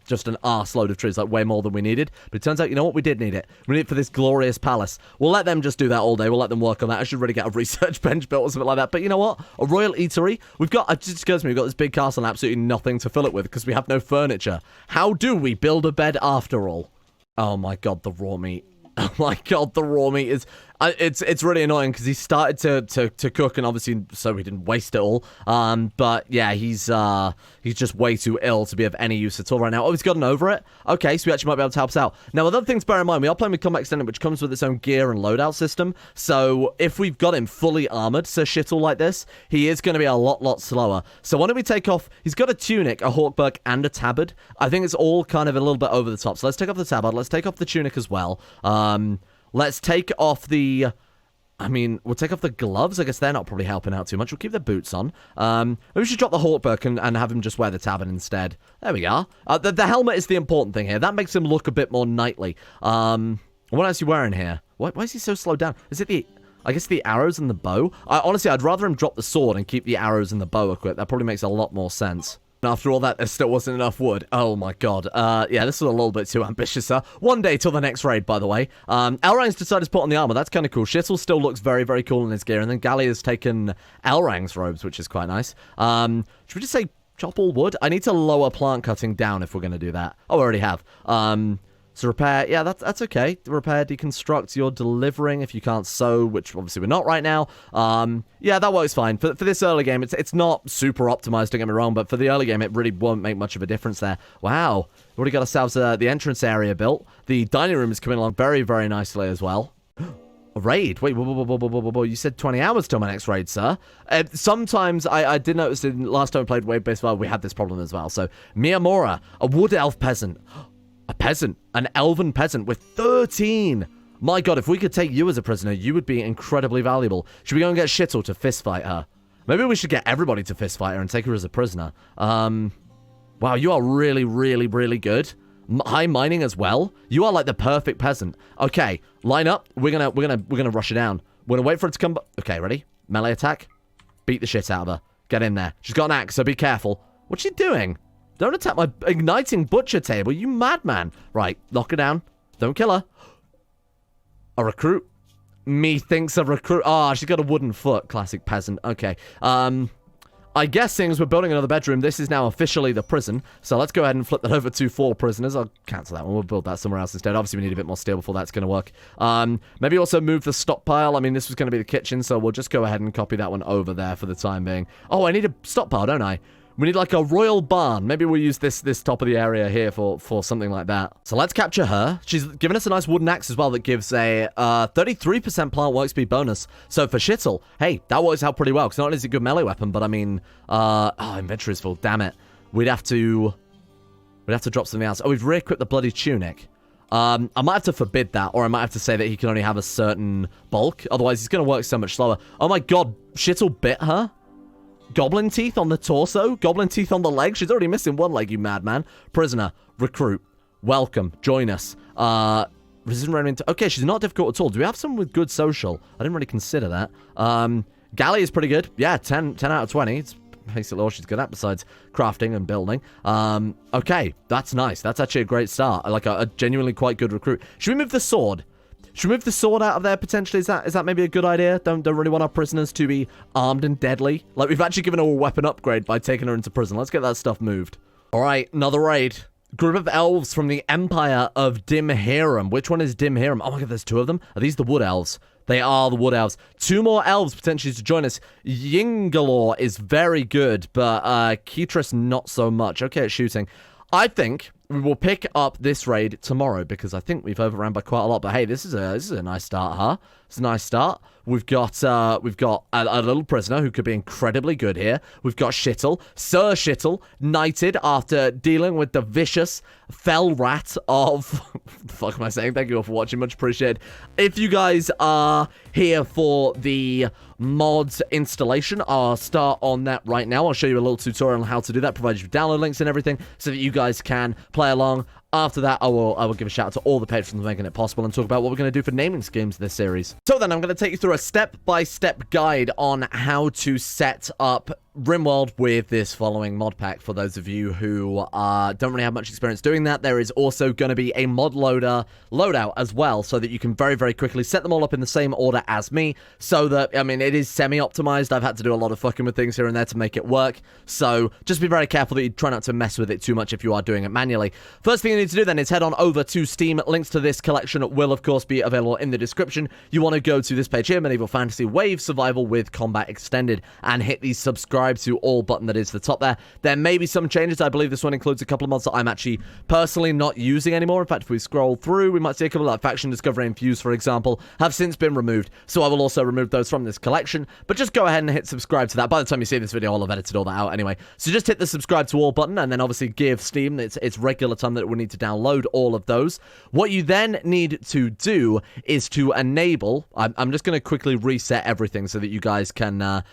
just an arse load of trees, like way more than we needed. But it turns out, you know what? We did need it. We need it for this glorious palace. We'll let them just do that all day. We'll let them work on that. I should really get a research bench built or something like that. But you know what? A royal eatery. It just occurs to me, we've got this big castle and absolutely nothing to fill it with because we have no furniture. How do we build a bed after all? Oh my god, the raw meat. Oh my god, the raw meat is... It's really annoying because he started to cook, and obviously so he didn't waste it all. But yeah, he's just way too ill to be of any use at all right now. Oh, he's gotten over it? Okay, so we actually might be able to help us out. Now, other things to bear in mind, we are playing with Combat Extended, which comes with its own gear and loadout system. So if we've got him fully armored, so shittle like this, he is going to be a lot slower. So why don't we take off... He's got a tunic, a hawkbuck, and a tabard. I think it's all kind of a little bit over the top. So let's take off the tabard. Let's take off the tunic as well. Let's take off the... we'll take off the gloves. I guess they're not probably helping out too much. We'll keep the boots on. Maybe we should drop the hawkbuck and have him just wear the tabard instead. There we are. The helmet is the important thing here. That makes him look a bit more knightly. What else are you wearing here? Why is he so slowed down? Is it I guess the arrows and the bow? Honestly, I'd rather him drop the sword and keep the arrows and the bow equipped. That probably makes a lot more sense. And after all that, there still wasn't enough wood. Oh my god. Yeah, this was a little bit too ambitious, huh? One day till the next raid, by the way. Elrang's decided to put on the armor. That's kind of cool. Shittle still looks very, very cool in his gear. And then Gali has taken Elrang's robes, which is quite nice. Should we just say chop all wood? I need to lower plant cutting down if we're going to do that. Oh, I already have. So repair, yeah, that's okay. Repair, deconstruct, you're delivering if you can't sew, which obviously we're not right now. Yeah, that works fine. For this early game, it's not super optimized, don't get me wrong, but for the early game, it really won't make much of a difference there. Wow, we've already got ourselves the entrance area built. The dining room is coming along very, very nicely as well. A raid? Wait, whoa, you said 20 hours till my next raid, sir. Sometimes, I did notice in last time I played Wave-Based World, we had this problem as well. So, Miyamura, a wood elf peasant. A peasant, an elven peasant with 13. My god, if we could take you as a prisoner, you would be incredibly valuable. Should we go and get Shittle to fistfight her? Maybe we should get everybody to fistfight her and take her as a prisoner. Wow, you are really, really, really good. High mining as well. You are like the perfect peasant. Okay, line up. We're gonna rush her down. We're gonna wait for it to come. Okay, ready? Melee attack. Beat the shit out of her. Get in there. She's got an axe, so be careful. What's she doing? Don't attack my igniting butcher table, you madman. Right, knock her down. Don't kill her. A recruit? Methinks a recruit. Ah, she's got a wooden foot. Classic peasant. Okay. I guess seeing as we're building another bedroom, this is now officially the prison. So let's go ahead and flip that over to 4 prisoners. I'll cancel that one. We'll build that somewhere else instead. Obviously, we need a bit more steel before that's going to work. Maybe also move the stockpile. This was going to be the kitchen, so we'll just go ahead and copy that one over there for the time being. Oh, I need a stockpile, don't I? We need like a royal barn. Maybe we'll use this top of the area here for something like that. So let's capture her. She's given us a nice wooden axe as well that gives a 33% plant work speed bonus. So for Shittle, hey, that works out pretty well. Because not only is it a good melee weapon, but I mean, inventory is full. Damn it. We'd have to drop something else. Oh, we've re-equipped the bloody tunic. I might have to forbid that, or I might have to say that he can only have a certain bulk. Otherwise, he's going to work so much slower. Oh my god, Shittle bit her? Goblin teeth on the torso? Goblin teeth on the leg? She's already missing one leg, you madman. Prisoner. Recruit. Welcome. Join us. Resistant running into... Okay, she's not difficult at all. Do we have someone with good social? I didn't really consider that. Galley is pretty good. Yeah, 10 out of 20. It's basically all she's good at besides crafting and building. Okay, that's nice. That's actually a great start. Like a genuinely quite good recruit. Should we move the sword? Should we move the sword out of there potentially? Is that maybe a good idea? Don't really want our prisoners to be armed and deadly. Like, we've actually given her a weapon upgrade by taking her into prison. Let's get that stuff moved. All right, another raid. Group of elves from the Empire of Dimhiram. Which one is Dimhiram? Oh my god, there's two of them. Are these the wood elves? They are the wood elves. Two more elves potentially to join us. Yingalore is very good, but Ketris not so much. Okay, at shooting. I think we will pick up this raid tomorrow because I think we've overran by quite a lot. But hey, this is a nice start, huh? It's a nice start. We've got a little prisoner who could be incredibly good here. We've got Shittle, Sir Shittle, knighted after dealing with the vicious fell rat of... the fuck am I saying? Thank you all for watching. Much appreciated. If you guys are here for the mods installation, I'll start on that right now. I'll show you a little tutorial on how to do that, provide you with download links and everything so that you guys can play along. After that, I will give a shout out to all the patrons for making it possible and talk about what we're going to do for naming schemes this series. So then I'm going to take you through a step-by-step guide on how to set up Rimworld with this following mod pack. For those of you who don't really have much experience doing that, there is also going to be a mod loader loadout as well, so that you can very, very quickly set them all up in the same order as me, so that, I mean, it is semi-optimized. I've had to do a lot of fucking with things here and there to make it work, so just be very careful that you try not to mess with it too much if you are doing it manually. First thing you need to do then is head on over to Steam. Links to this collection will, of course, be available in the description. You want to go to this page here, Medieval Fantasy Wave Survival with Combat Extended, and hit the subscribe to all button that is the top there. There may be some changes. I believe this one includes a couple of mods that I'm actually personally not using anymore. In fact, if we scroll through, we might see a couple like Faction Discovery and Fuse, for example, have since been removed. So I will also remove those from this collection. But just go ahead and hit subscribe to that. By the time you see this video, I'll have edited all that out anyway. So just hit the subscribe to all button, and then obviously give Steam its regular time that it will need to download all of those. What you then need to do is to enable... I'm just going to quickly reset everything so that you guys can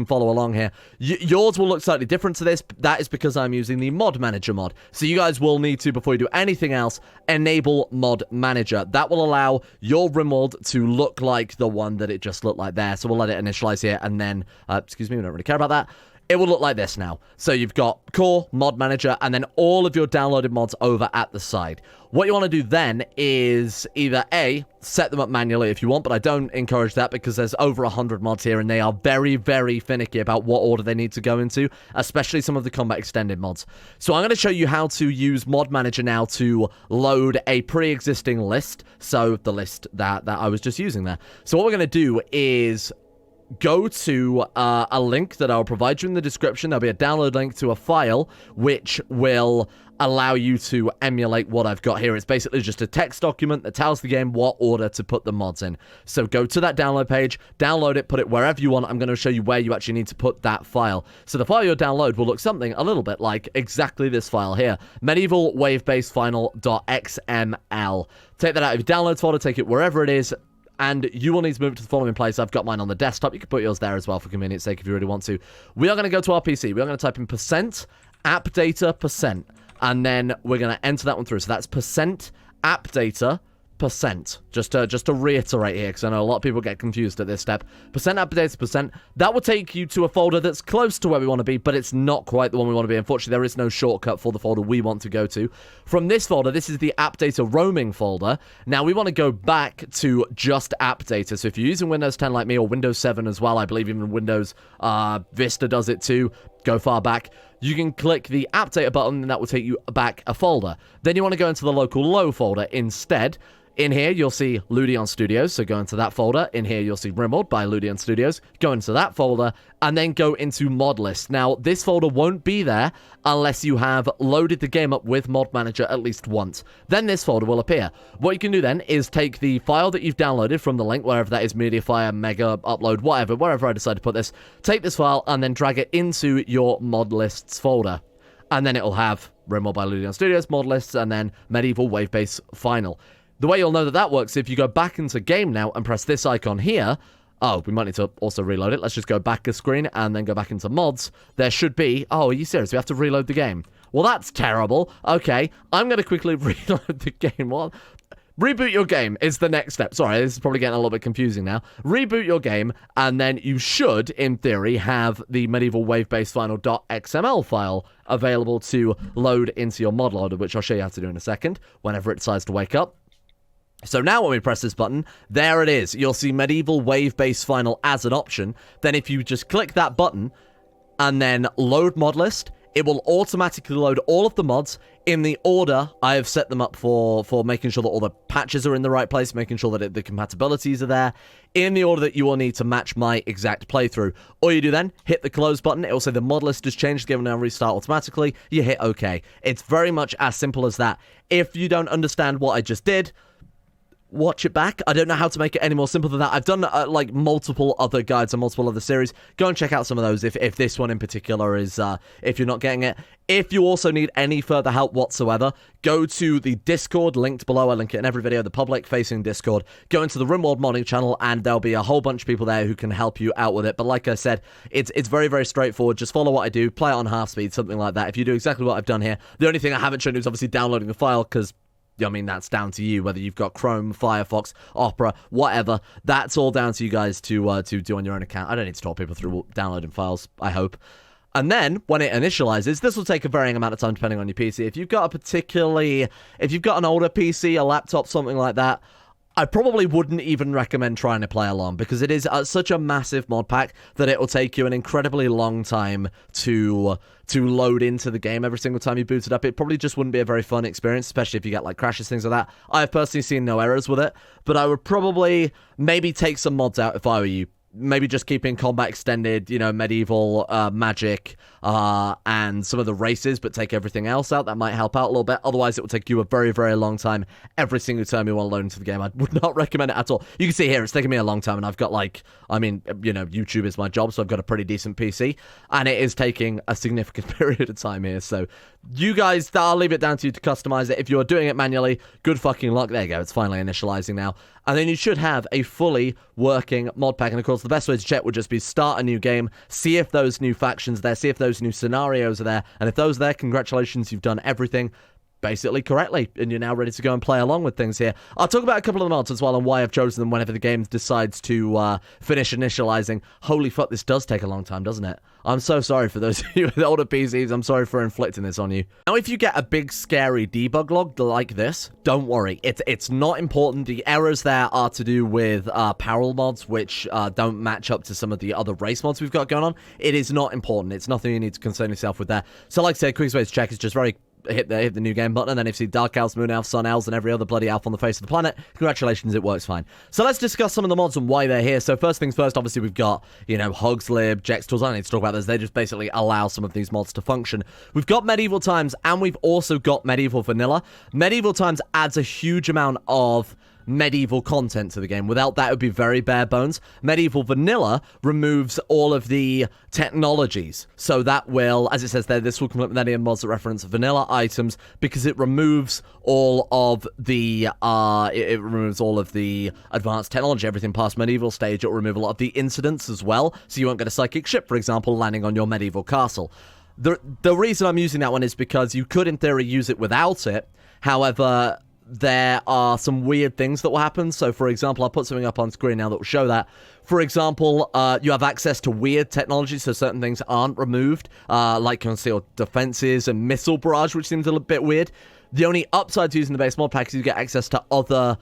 follow along here. Yours will look slightly different to this. That is because I'm using the Mod Manager mod. So you guys will need to, before you do anything else, enable Mod Manager. That will allow your Rimworld to look like the one that it just looked like there. So we'll let it initialize here, and then, excuse me, we don't really care about that. It will look like this now. So you've got Core, Mod Manager, and then all of your downloaded mods over at the side. What you want to do then is either A, set them up manually if you want, but I don't encourage that because there's over 100 mods here and they are very, very finicky about what order they need to go into, especially some of the Combat Extended mods. So I'm going to show you how to use Mod Manager now to load a pre-existing list. So the list that I was just using there. So what we're going to do is... go to a link that I'll provide you in the description. There'll be a download link to a file which will allow you to emulate what I've got here. It's basically just a text document that tells the game what order to put the mods in. So go to that download page, download it, put it wherever you want. I'm going to show you where you actually need to put that file. So the file you'll download will look something a little bit like exactly this file here. Medieval Wave-Based Final.xml. Take that out of your downloads folder, take it wherever it is, and you will need to move it to the following place. I've got mine on the desktop. You can put yours there as well for convenience sake if you really want to. We are going to go to our PC. We are going to type in %appdata%, and then we're going to enter that one through. So that's %appdata%. Just to reiterate here, because I know a lot of people get confused at this step. %appdata%. That will take you to a folder that's close to where we want to be, but it's not quite the one we want to be. Unfortunately, there is no shortcut for the folder we want to go to. From this folder, this is the appdata roaming folder. Now, we want to go back to just appdata. So if you're using Windows 10 like me, or Windows 7 as well, I believe even Windows Vista does it too, go far back, you can click the appdata button, and that will take you back a folder. Then you want to go into the local low folder instead. In here, you'll see Ludion Studios, so go into that folder. In here, you'll see Rimworld by Ludion Studios. Go into that folder, and then go into mod list. Now, this folder won't be there unless you have loaded the game up with Mod Manager at least once. Then this folder will appear. What you can do then is take the file that you've downloaded from the link, wherever that is, Mediafire, Mega, Upload, whatever, wherever I decide to put this. Take this file and then drag it into your mod lists folder. And then it'll have Rimworld by Ludion Studios, mod lists, and then Medieval Wave Base Final. The way you'll know that that works, if you go back into game now and press this icon here, oh, we might need to also reload it. Let's just go back a screen and then go back into mods. There should be, oh, are you serious? We have to reload the game. Well, that's terrible. Okay, I'm going to quickly reload the game. What? Reboot your game is the next step. Sorry, this is probably getting a little bit confusing now. Reboot your game, and then you should, in theory, have the Medieval Wave Base Final.xml file available to load into your mod loader, which I'll show you how to do in a second, whenever it decides to wake up. So now when we press this button, there it is. You'll see Medieval Wave Base Final as an option. Then if you just click that button and then load mod list, it will automatically load all of the mods in the order I have set them up for making sure that all the patches are in the right place, making sure that the compatibilities are there, in the order that you will need to match my exact playthrough. All you do then, hit the close button. It will say the mod list has changed, given now restart automatically. You hit OK. It's very much as simple as that. If you don't understand what I just did, watch it back. I don't know how to make it any more simple than that. I've done like multiple other guides and multiple other series. Go and check out some of those if this one in particular is if you're not getting it. If you also need any further help whatsoever, go to the Discord linked below. I link it in every video, the public facing Discord. Go into the Rimworld modding channel and there'll be a whole bunch of people there who can help you out with it. But like I said, it's very, very straightforward. Just follow what I do, play it on half speed, something like that. If you do exactly what I've done here, the only thing I haven't shown you is obviously downloading the file, because I mean, that's down to you, whether you've got Chrome, Firefox, Opera, whatever. That's all down to you guys to do on your own account. I don't need to talk people through downloading files, I hope. And then, when it initializes, this will take a varying amount of time depending on your PC. If you've got if you've got an older PC, a laptop, something like that, I probably wouldn't even recommend trying to play along, because it is such a massive mod pack that it will take you an incredibly long time to load into the game every single time you boot it up. It probably just wouldn't be a very fun experience, especially if you get like crashes, things like that. I have personally seen no errors with it, but I would probably maybe take some mods out if I were you. Maybe just keeping combat extended, you know, medieval, magic, and some of the races, but take everything else out. That might help out a little bit. Otherwise, it will take you a very, very long time every single time you want to load into the game. I would not recommend it at all. You can see here, it's taking me a long time, and I've got like, I mean, you know, YouTube is my job, so I've got a pretty decent PC, and it is taking a significant period of time here. So you guys, I'll leave it down to you to customize it. If you're doing it manually, good fucking luck. There you go. It's finally initializing now. And then you should have a fully working mod pack. And of course, the best way to check would just be start a new game, see if those new factions are there, see if those new scenarios are there. And if those are there, congratulations, you've done everything basically correctly, and you're now ready to go and play along with things here. I'll talk about a couple of the mods as well and why I've chosen them whenever the game decides to finish initializing. Holy fuck, this does take a long time, doesn't it? I'm so sorry for those of you with older PCs. I'm sorry for inflicting this on you. Now, if you get a big scary debug log like this, don't worry. It's not important. The errors there are to do with apparel mods, which don't match up to some of the other race mods we've got going on. It is not important. It's nothing you need to concern yourself with there. So like I said, quickest way to check is just hit the new game button, and then if you see Dark Elves, Moon Elves, Sun Elves, and every other bloody elf on the face of the planet, congratulations, it works fine. So let's discuss some of the mods and why they're here. So first things first, obviously we've got, you know, Hogs, Lib, Jex tools. I don't need to talk about this. They just basically allow some of these mods to function. We've got Medieval Times, and we've also got Medieval Vanilla. Medieval Times adds a huge amount of medieval content to the game. Without that, it would be very bare bones. Medieval Vanilla removes all of the technologies. So that will, as it says there, this will come up with any mods that reference vanilla items, because it removes all of the it removes all of the advanced technology, everything past medieval stage. It will remove a lot of the incidents as well. So you won't get a psychic ship, for example, landing on your medieval castle. The reason I'm using that one is because you could, in theory, use it without it. However, there are some weird things that will happen. So, for example, I'll put something up on screen now that will show that. For example, you have access to weird technology, so certain things aren't removed, like concealed defenses and missile barrage, which seems a little bit weird. The only upside to using the base mod pack is you get access to other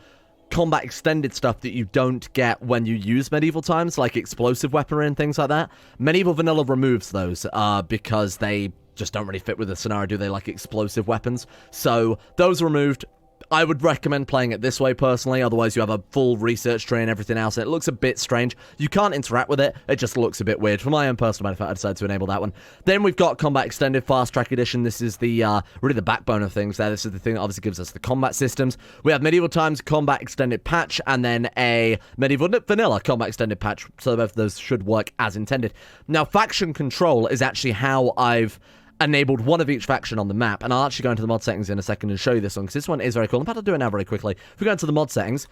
combat extended stuff that you don't get when you use Medieval Times, like explosive weaponry and things like that. Medieval Vanilla removes those because they just don't really fit with the scenario, do they? Like explosive weapons. So those are removed. I would recommend playing it this way personally, otherwise you have a full research tree and everything else, and it looks a bit strange. You can't interact with it, it just looks a bit weird. For my own personal benefit, I decided to enable that one. Then we've got Combat Extended Fast Track Edition. This is the really the backbone of things there. This is the thing that obviously gives us the combat systems. We have Medieval Times Combat Extended Patch, and then a Medieval Vanilla Combat Extended Patch, so both of those should work as intended. Now, faction control is actually how I've enabled one of each faction on the map, and I'll actually go into the mod settings in a second and show you this one, because this one is very cool. I'm about to do it now very quickly. If we go into the mod settings,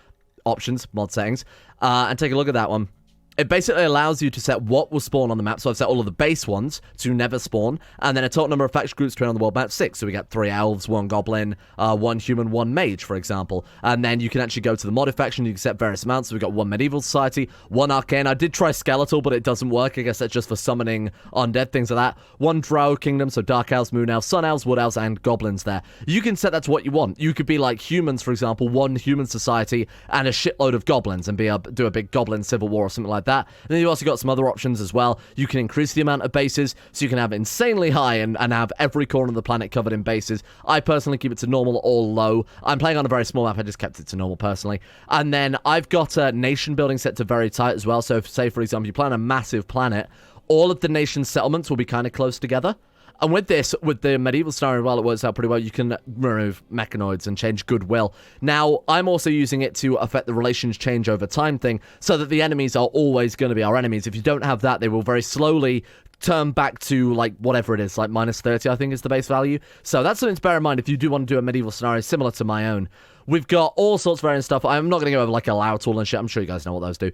options, mod settings, and take a look at that one, it basically allows you to set what will spawn on the map. So I've set all of the base ones to never spawn, and then a total number of faction groups to on the world map, 6. So we got 3 elves, 1 goblin, 1 human, 1 mage, for example. And then you can actually go to the modded faction, you can set various amounts. So we've got 1 medieval society, 1 arcane. I did try skeletal, but it doesn't work. I guess that's just for summoning undead, things like that. 1 drow kingdom, so dark elves, moon elves, sun elves, wood elves, and goblins there. You can set that to what you want. You could be like humans, for example, 1 human society and a shitload of goblins, and do a big goblin civil war or something like that. And then you also got some other options as well. You can increase the amount of bases, so you can have insanely high and have every corner of the planet covered in bases. I personally keep it to normal or low. I'm playing on a very small map, I just kept it to normal personally. And then I've got a nation building set to very tight as well. So if, say, for example, you play on a massive planet, all of the nation's settlements will be kind of close together. And with this, with the medieval scenario, well, it works out pretty well. You can remove mechanoids and change goodwill. Now, I'm also using it to affect the relations change over time thing, so that the enemies are always going to be our enemies. If you don't have that, they will very slowly turn back to, like, whatever it is, like -30, I think is the base value. So that's something to bear in mind if you do want to do a medieval scenario similar to my own. We've got all sorts of variant stuff. I'm not going to go over, like, allow tool and shit. I'm sure you guys know what those do.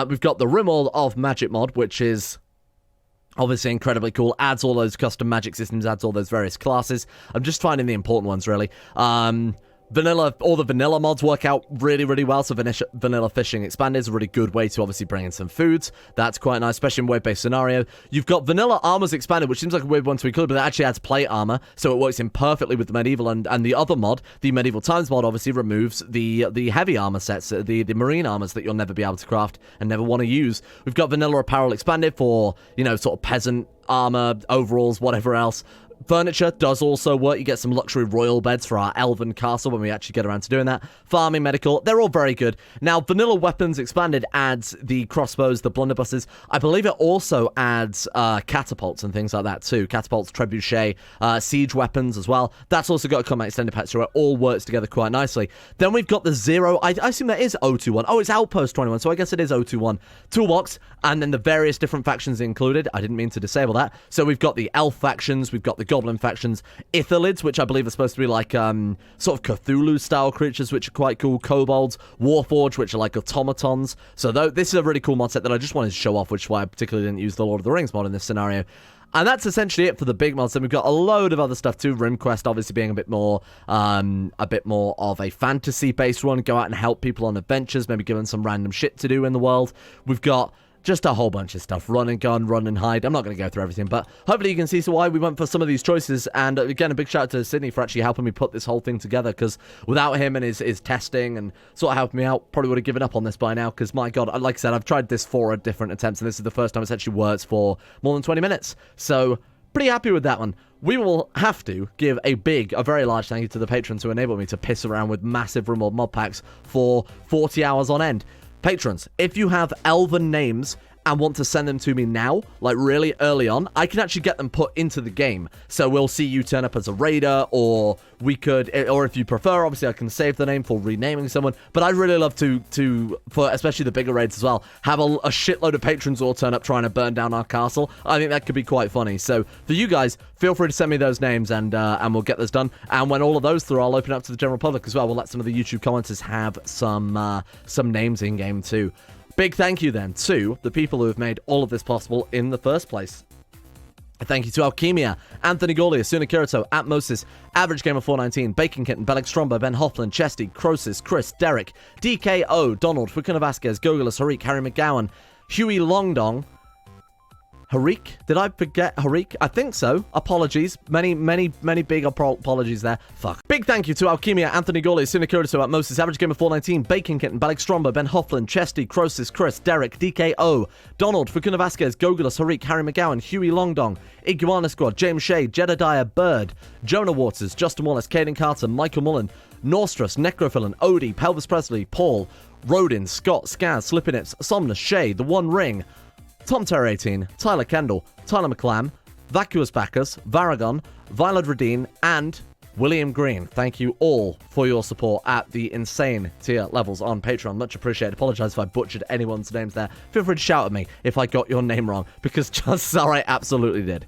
We've got the Rimworld of Magic mod, which is obviously incredibly cool. Adds all those custom magic systems, adds all those various classes. I'm just finding the important ones, really. Vanilla, all the vanilla mods work out really, really well. So vanilla fishing expanded is a really good way to obviously bring in some foods. That's quite nice, especially in wave-based scenario. You've got vanilla armors expanded, which seems like a weird one to include, but it actually adds plate armor, so it works in perfectly with the medieval. And the other mod, the medieval times mod, obviously removes the heavy armor sets, the marine armors that you'll never be able to craft and never want to use. We've got vanilla apparel expanded for, you know, sort of peasant armor, overalls, whatever else. Furniture does also work. You get some luxury royal beds for our Elven castle when we actually get around to doing that. Farming, medical, they're all very good. Now, vanilla weapons expanded adds the crossbows, the blunderbusses. I believe it also adds catapults and things like that too. Catapults, trebuchet, siege weapons as well. That's also got a combat extended patch, so it all works together quite nicely. Then we've got the zero. I assume that is 021. Oh, it's Outpost 21, so I guess it is 021. Toolbox, and then the various different factions included. I didn't mean to disable that. So we've got the elf factions, we've got the goblin factions, Ithalids, which I believe are supposed to be like sort of Cthulhu-style creatures, which are quite cool, kobolds, Warforged, which are like automatons. So this is a really cool mod set that I just wanted to show off, which is why I particularly didn't use the Lord of the Rings mod in this scenario. And that's essentially it for the big mods. Then we've got a load of other stuff too. RimQuest obviously being a bit more of a fantasy-based one. Go out and help people on adventures, maybe give them some random shit to do in the world. We've got just a whole bunch of stuff. Run and gun, run and hide. I'm not going to go through everything, but hopefully you can see why we went for some of these choices. And again, a big shout out to Sydney for actually helping me put this whole thing together, because without him and his testing and sort of helping me out, probably would have given up on this by now, because my god, like I said, I've tried this 4 different attempts, and this is the first time it's actually worked for more than 20 minutes. So pretty happy with that one. We will have to give a very large thank you to the patrons who enabled me to piss around with massive Rimworld mod packs for 40 hours on end. Patrons, if you have Elven names and want to send them to me now, like really early on, I can actually get them put into the game. So we'll see you turn up as a raider, or we could, or if you prefer, obviously I can save the name for renaming someone. But I'd really love to for especially the bigger raids as well, have a shitload of patrons all turn up trying to burn down our castle. I think that could be quite funny. So for you guys, feel free to send me those names, and we'll get this done. And when all of those through, I'll open up to the general public as well. We'll let some of the YouTube commenters have some names in game too. Big thank you then to the people who have made all of this possible in the first place. Thank you to Alchemia, Anthony Gaulia, Suna Kirito, Atmosis, Average Gamer 419, Bacon Kitten, Belek Stromba, Ben Hoffland, Chesty, Crosis, Chris, Derek, DKO, Donald, Fukuna Vasquez, Gogolus, Harik, Harry McGowan, Huey Longdong, Harik? Did I forget Harik? I think so. Apologies. Many big apologies there. Fuck. Big thank you to Alchemia, Anthony Gaulia, Sinacurito, Atmosis, Average Gamer 419, Bacon Kitten, Balek Stromba, Ben Hoffland, Chesty, Crosis, Chris, Derek, DKO, Donald, Fukuna Vasquez, Gogolus, Harik, Harry McGowan, Huey Longdong, Iguana Squad, James Shea, Jedediah Bird, Jonah Waters, Justin Wallace, Caden Carter, Michael Mullen, Norstrus, Necrophilin, Odie, Pelvis Presley, Paul, Rodin, Scott, Skaz, Slippinips, Somnus, Shay, The One Ring, Tom Terry 18, Tyler Kendall, Tyler McClam, Vacuous Bacchus, Varagon, Violet Redine, and William Green. Thank you all for your support at the insane tier levels on Patreon. Much appreciated. Apologize if I butchered anyone's names there. Feel free to shout at me if I got your name wrong, because chances are I absolutely did.